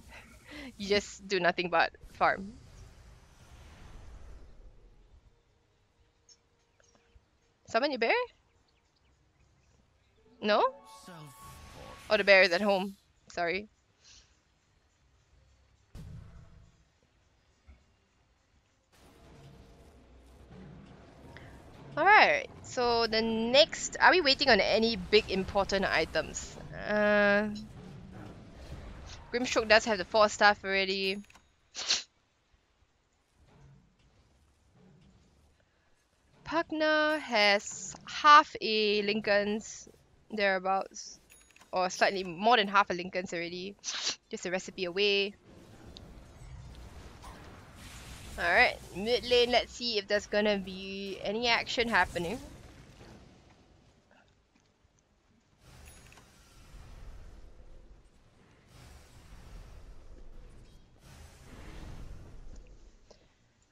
You just do nothing but farm. Summon your bear? No? Oh, the bear is at home. Sorry. Alright, so the next... Are we waiting on any big important items? Grimstroke does have the 4 staff already. Pugna has half a Linken's, thereabouts. Or slightly more than half a Linken's already. Just a recipe away. Alright, mid lane, let's see if there's gonna be any action happening.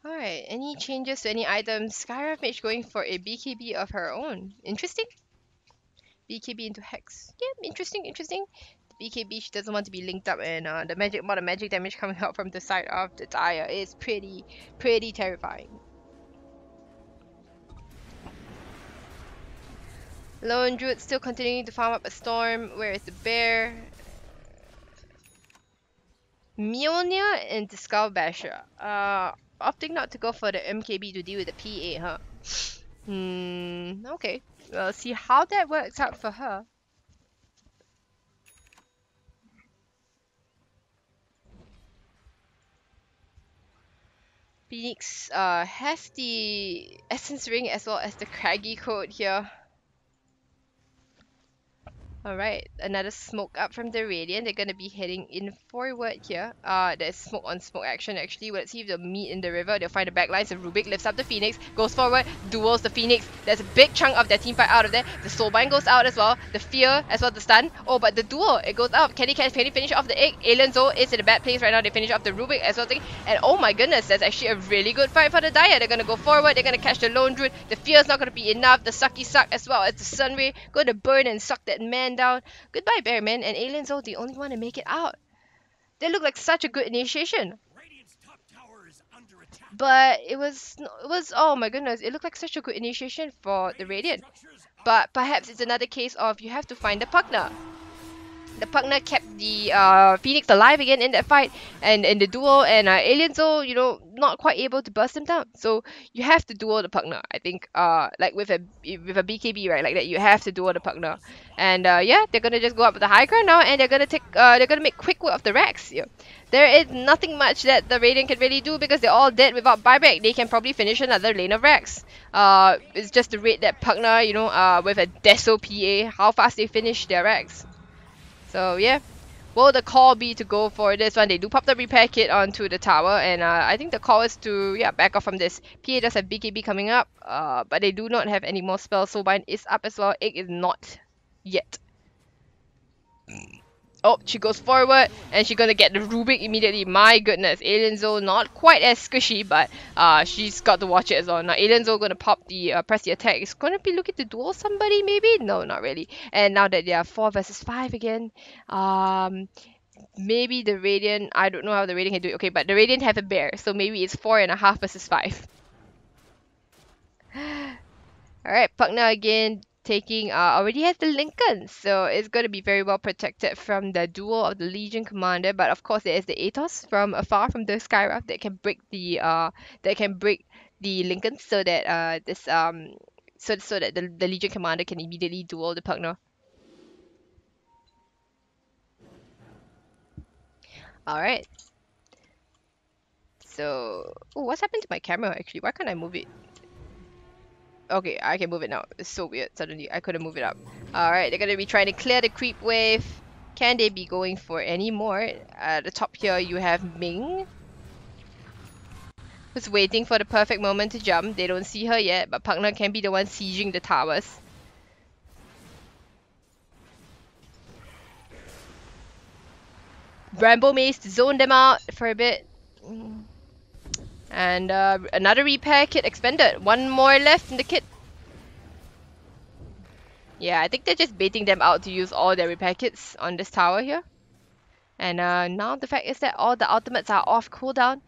Alright, any changes to any items? Skywrath Mage going for a BKB of her own. Interesting. BKB into Hex. Yeah, interesting. BKB, she doesn't want to be linked up, and the amount of magic damage coming out from the side of the Dire is pretty terrifying. Lone Druid still continuing to farm up a storm. Where is the bear? Mjolnir and the Skull Basher. Opting not to go for the MKB to deal with the PA, huh? Okay. We'll see how that works out for her. Phoenix has the Essence Ring as well as the Craggy Coat here. Alright, another smoke up from the Radiant. They're gonna be heading in forward here. There's smoke on smoke action actually. Let's see if they'll meet in the river. They'll find the backlines. And Rubik lifts up the Phoenix, goes forward, duels the Phoenix. There's a big chunk of their team fight out of there. The Soulbind goes out as well. The Fear as well, the stun. Oh, but the duel, it goes out. Can he finish off the egg? Alienzo is in a bad place right now. They finish off the Rubik as well. And oh my goodness, that's actually a really good fight for the Dire. They're gonna go forward. They're gonna catch the Lone Druid. The Fear's not gonna be enough. The Sucky Suck as well as the Sunray gonna burn and suck that man down. Goodbye, Bearman, and Alienzo, the only one to make it out. They look like such a good initiation. But it was oh my goodness, it looked like such a good initiation for the Radiant. But perhaps it's another case of you have to find the Pugna. The Pugna kept the Phoenix alive again in that fight and in the duel, and Alienzo, not quite able to burst him down. So you have to duel the Pugna. I think like with a BKB, right, like that, you have to duel the Pugna. And yeah, they're gonna just go up with the high ground now, and they're gonna make quick work of the Rex. Yeah. There is nothing much that the Radiant can really do because they're all dead without buyback. They can probably finish another lane of Rex. It's just to rate that Pugna, with a Deso PA, how fast they finish their Rex. So yeah, will the call be to go for this one? They do pop the repair kit onto the tower, and I think the call is to back off from this. PA does have BKB coming up, but they do not have any more spells. Soulbind is up as well. Egg is not yet. Oh, she goes forward, and she's gonna get the Rubik immediately. My goodness, Alienzo not quite as squishy, but she's got to watch it as well. Now Alienzo gonna pop the press the attack. It's gonna be looking to duel somebody maybe? No, not really. And now that they are 4 versus 5 again, maybe the Radiant. I don't know how the Radiant can do it. Okay, but the Radiant have a bear, so maybe it's 4.5 versus 5. Alright, Pugna again taking already has the Lincoln, so it's going to be very well protected from the duel of the Legion Commander. But of course, there is the Atos from afar from the Skywrath that can break the Lincoln, so that the Legion Commander can immediately duel the Pugna. Alright. So, oh, what's happened to my camera actually? Why can't I move it? Okay, I can move it now. It's so weird. Suddenly, I couldn't move it up. Alright, they're gonna be trying to clear the creep wave. Can they be going for any more? At the top here, you have Ming, who's waiting for the perfect moment to jump. They don't see her yet, but Pugna can be the one sieging the towers. Bramble Mace to zone them out for a bit. And another repair kit expended. One more left in the kit. Yeah, I think they're just baiting them out to use all their repair kits on this tower here. And now the fact is that all the ultimates are off cooldown.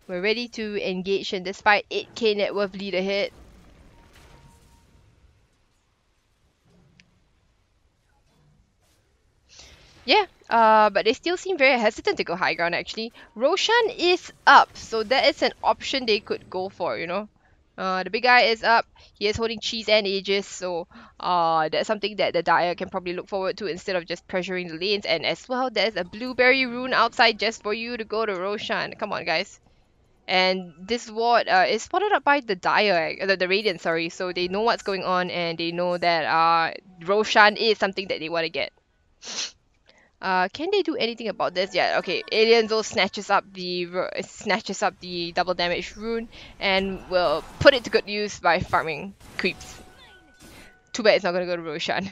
We're ready to engage in this fight. 8k net worth lead ahead. Yeah, but they still seem very hesitant to go high ground actually. Roshan is up, so that is an option they could go for, The big guy is up. He is holding cheese and aegis, so that's something that the Dire can probably look forward to instead of just pressuring the lanes. And as well, there's a blueberry rune outside just for you to go to Roshan. Come on, guys. And this ward is spotted up by the Dire, the Radiant, sorry. So they know what's going on, and they know that Roshan is something that they want to get. Can they do anything about this? Yeah, okay. Alienzo snatches up the double damage rune and will put it to good use by farming creeps. Too bad it's not gonna go to Roshan.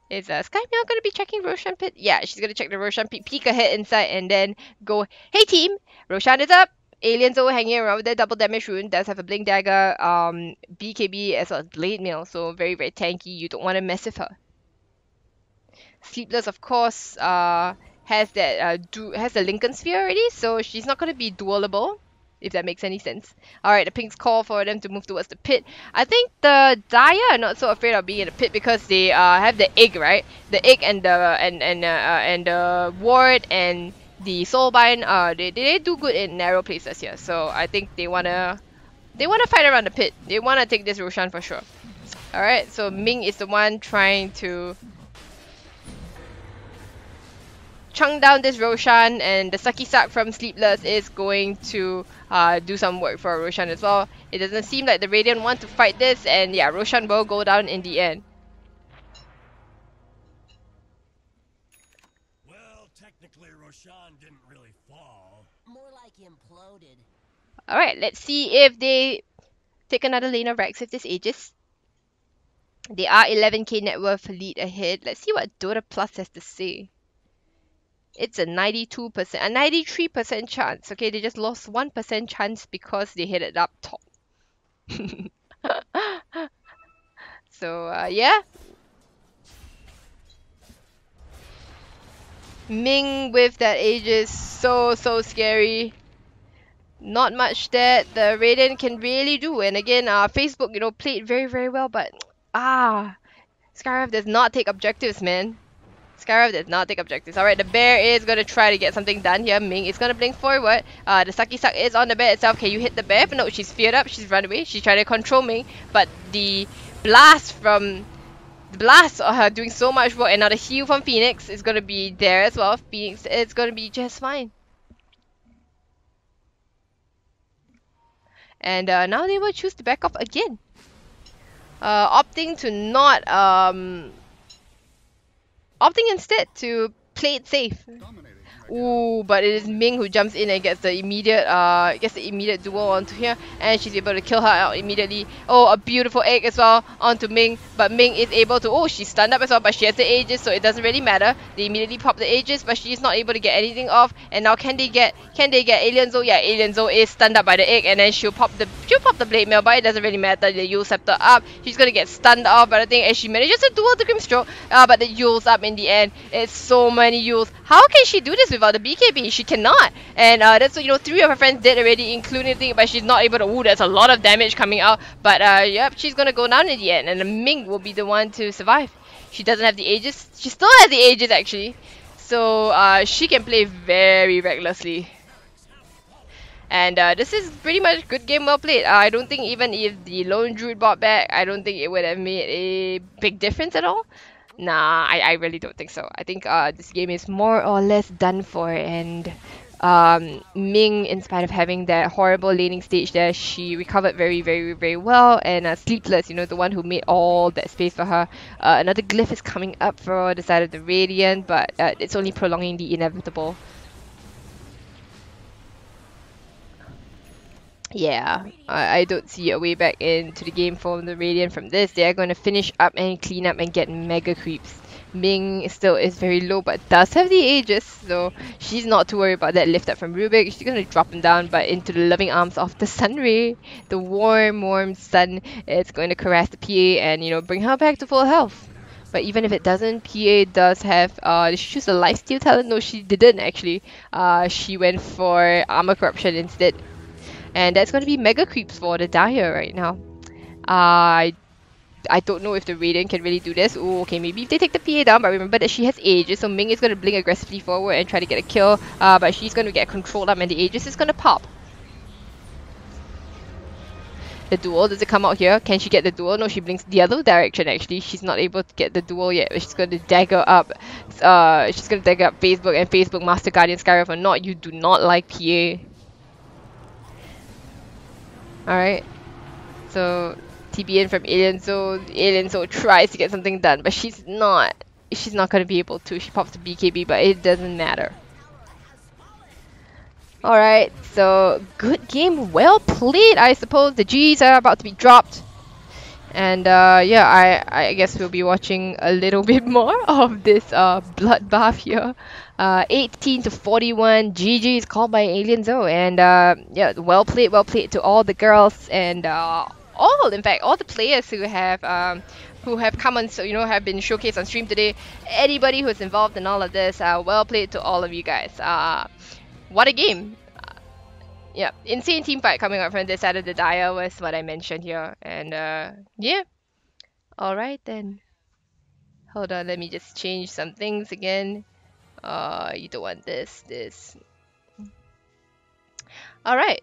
Is Sky Meow gonna be checking Roshan pit? Yeah, she's gonna check the Roshan pit, peek ahead inside, and then go, hey team, Roshan is up! Alienzo hanging around with their double damage rune, does have a blink dagger, BKB as a blade mail, so very, very tanky. You don't want to mess with her. Sleepless, of course, has the Lincoln Sphere already, so she's not going to be duelable, if that makes any sense. Alright, the Pinks call for them to move towards the pit. I think the Dire are not so afraid of being in the pit because they have the egg, right? The egg and the ward and the soulbind. They do good in narrow places here, so I think they wanna fight around the pit. They wanna take this Roshan for sure. Alright, so Ming is the one trying to chunk down this Roshan, and the Sucky Suck from Sleepless is going to do some work for Roshan as well. It doesn't seem like the Radiant want to fight this, and yeah, Roshan will go down in the end. Well, technically Roshan didn't really fall. More like imploded. Alright, let's see if they take another lane of Rex with this Aegis. They are 11k net worth lead ahead. Let's see what Dota Plus has to say. It's a 92%, a 93% chance. Okay, they just lost 1% chance because they hit it up top. So, yeah. Ming with that Aegis, so scary. Not much that the Raiden can really do. And again, Facebook, played very well, but Skyrim does not take objectives, man. Skyrim does not take objectives. Alright, the bear is gonna try to get something done here. Ming is gonna blink forward. The Saki Sak is on the bear itself. Can you hit the bear? But no, she's feared up. She's run away. She's trying to control Ming. But the blast of her doing so much work, and now the heal from Phoenix is gonna be there as well. Phoenix is gonna be just fine. And now they will choose to back off again. Opting to not opting instead to play it safe. Ooh, but it is Ming who jumps in and gets the immediate duel onto here, and she's able to kill her out immediately. Oh, a beautiful egg as well onto Ming, but Ming is able to, oh, she's stunned up as well, but she has the Aegis, so it doesn't really matter. They immediately pop the Aegis, but she's not able to get anything off. And now can they get Alien Zo? Yeah, Alien Zo is stunned up by the egg, and then she'll pop the blade mail, but it doesn't really matter. The Yule Scepter up, she's gonna get stunned off by the thing, and she manages to duel the Grimstroke, but the Yule's up in the end. It's so many Yules. How can she do this without the BKB? She cannot. And that's what, 3 of her friends did already, including the thing, but she's not able to. Ooh, there's a lot of damage coming out. But yep, she's gonna go down in the end, and Ming will be the one to survive. She doesn't have the Aegis. She still has the Aegis actually, so she can play very recklessly. And this is pretty much good game well played. I don't think even if the Lone Druid bought back, I don't think it would have made a big difference at all. Nah, I really don't think so. I think this game is more or less done for, and Ming, in spite of having that horrible laning stage there, she recovered very well. And Sleepless, the one who made all that space for her. Another glyph is coming up for the side of the Radiant, but it's only prolonging the inevitable. Yeah, I don't see a way back into the game for the Radiant from this. They are going to finish up and clean up and get mega creeps. Ming still is very low, but does have the Aegis, so she's not too worried about that lift up from Rubik. She's going to drop him down, but into the loving arms of the Sunray. The warm sun is going to caress the PA and, bring her back to full health. But even if it doesn't, PA does have, did she choose a lifesteal talent? No, she didn't actually. She went for Armor Corruption instead. And that's going to be mega creeps for the Dire right now. I don't know if the Radiant can really do this. Ooh, okay, maybe if they take the PA down, but remember that she has Aegis, so Ming is going to blink aggressively forward and try to get a kill, but she's going to get controlled up and the Aegis is going to pop. The duel, does it come out here? Can she get the duel? No, she blinks the other direction actually. She's not able to get the duel yet, but she's going to dagger up. She's going to dagger up Facebook, and Facebook Master Guardian Skyrim or not. You do not like PA. Alright, so TBN from Alien Zo tries to get something done, but she's not going to be able to. She pops the BKB, but it doesn't matter. Alright, so good game, well played, I suppose. The Gs are about to be dropped. And yeah, I guess we'll be watching a little bit more of this bloodbath here. 18 to 41, GG is called by Alien Zo, and yeah, well played to all the girls and in fact, all the players who have come on, so have been showcased on stream today. Anybody who's involved in all of this, well played to all of you guys. What a game! Yeah, insane team fight coming up from this side of the Dire was what I mentioned here, and yeah. Alright then. Hold on, let me just change some things again. You don't want this. Alright.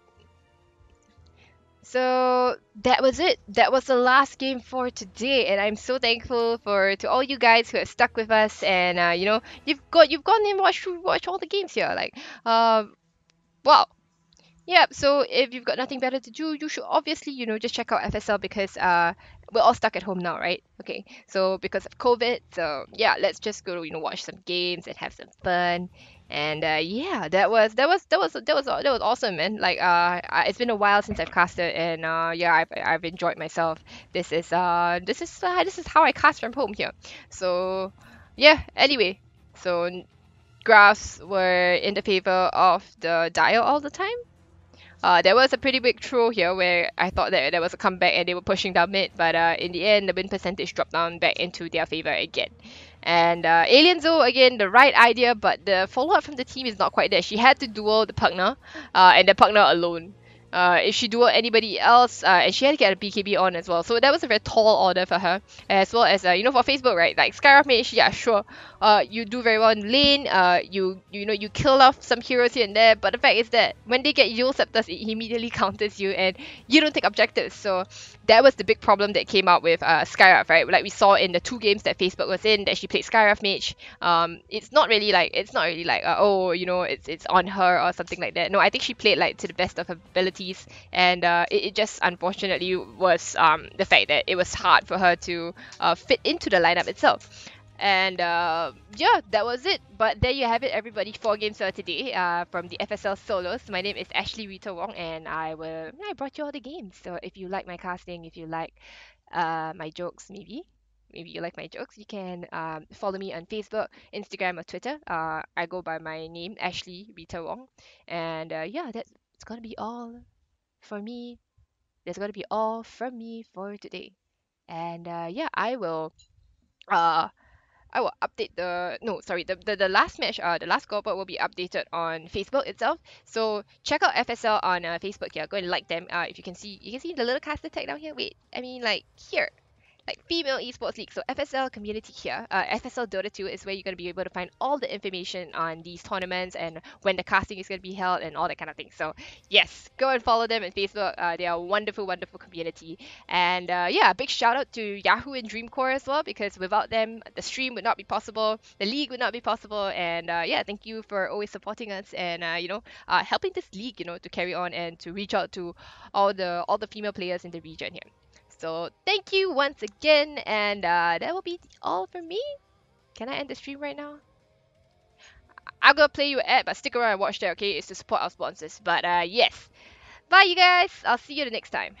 So that was it. That was the last game for today, and I'm so thankful to all you guys who have stuck with us, and you've gone and watch all the games here. Like wow. Yeah, so if you've got nothing better to do, you should obviously, just check out FSL, because we're all stuck at home now, right? Okay, so because of COVID, so yeah, let's just go, watch some games and have some fun. And yeah, that was awesome, man. Like it's been a while since I've casted, and yeah, I've enjoyed myself. This is how I cast from home here. So yeah, anyway, so graphs were in the favor of the Dire all the time. There was a pretty big throw here where I thought that there was a comeback and they were pushing down mid, but in the end, the win percentage dropped down back into their favor again. And Alien Zoo, again, the right idea, but the follow up from the team is not quite there. She had to duel the Pugna, and the Pugna alone. If she duel anybody else, and she had to get a BKB on as well. So that was a very tall order for her, as well as for Facebook, right? Like Skyrock Mage, yeah, sure. You do very well in lane. You kill off some heroes here and there, but the fact is that when they get Eul Scepters, it immediately counters you, and you don't take objectives. So that was the big problem that came out with Skyrath, right? Like we saw in the two games that Facebook was in, that she played Skyrath Mage. It's not really like oh, it's on her or something like that. No, I think she played like to the best of her abilities, and it just unfortunately was the fact that it was hard for her to fit into the lineup itself. And yeah, that was it. But there you have it, everybody. 4 games for today from the FSL solos. My name is Ashley Rita Wong, and I brought you all the games. So if you like my casting, if you like my jokes, maybe you like my jokes, you can follow me on Facebook, Instagram, or Twitter. I go by my name, Ashley Rita Wong. And yeah, that's gonna be all for me. That's gonna be all from me for today. And yeah, uh I will update the no, sorry, the last match, the last scoreboard will be updated on Facebook itself. So check out FSL on Facebook here. Go and like them. If you can see the little caster tag down here. Wait, I mean like here, like female esports league. So FSL community here, FSL Dota 2 is where you're going to be able to find all the information on these tournaments and when the casting is going to be held and all that kind of thing. So yes, go and follow them on Facebook. They are a wonderful, wonderful community. And yeah, a big shout out to Yahoo and Dreamcore as well, because without them, the stream would not be possible, the league would not be possible. And yeah, thank you for always supporting us and helping this league, to carry on and to reach out to all the female players in the region here. So thank you once again, and that will be all for me. Can I end the stream right now? I'm gonna play you an ad, but stick around and watch that, okay? It's to support our sponsors. But yes, bye you guys. I'll see you the next time.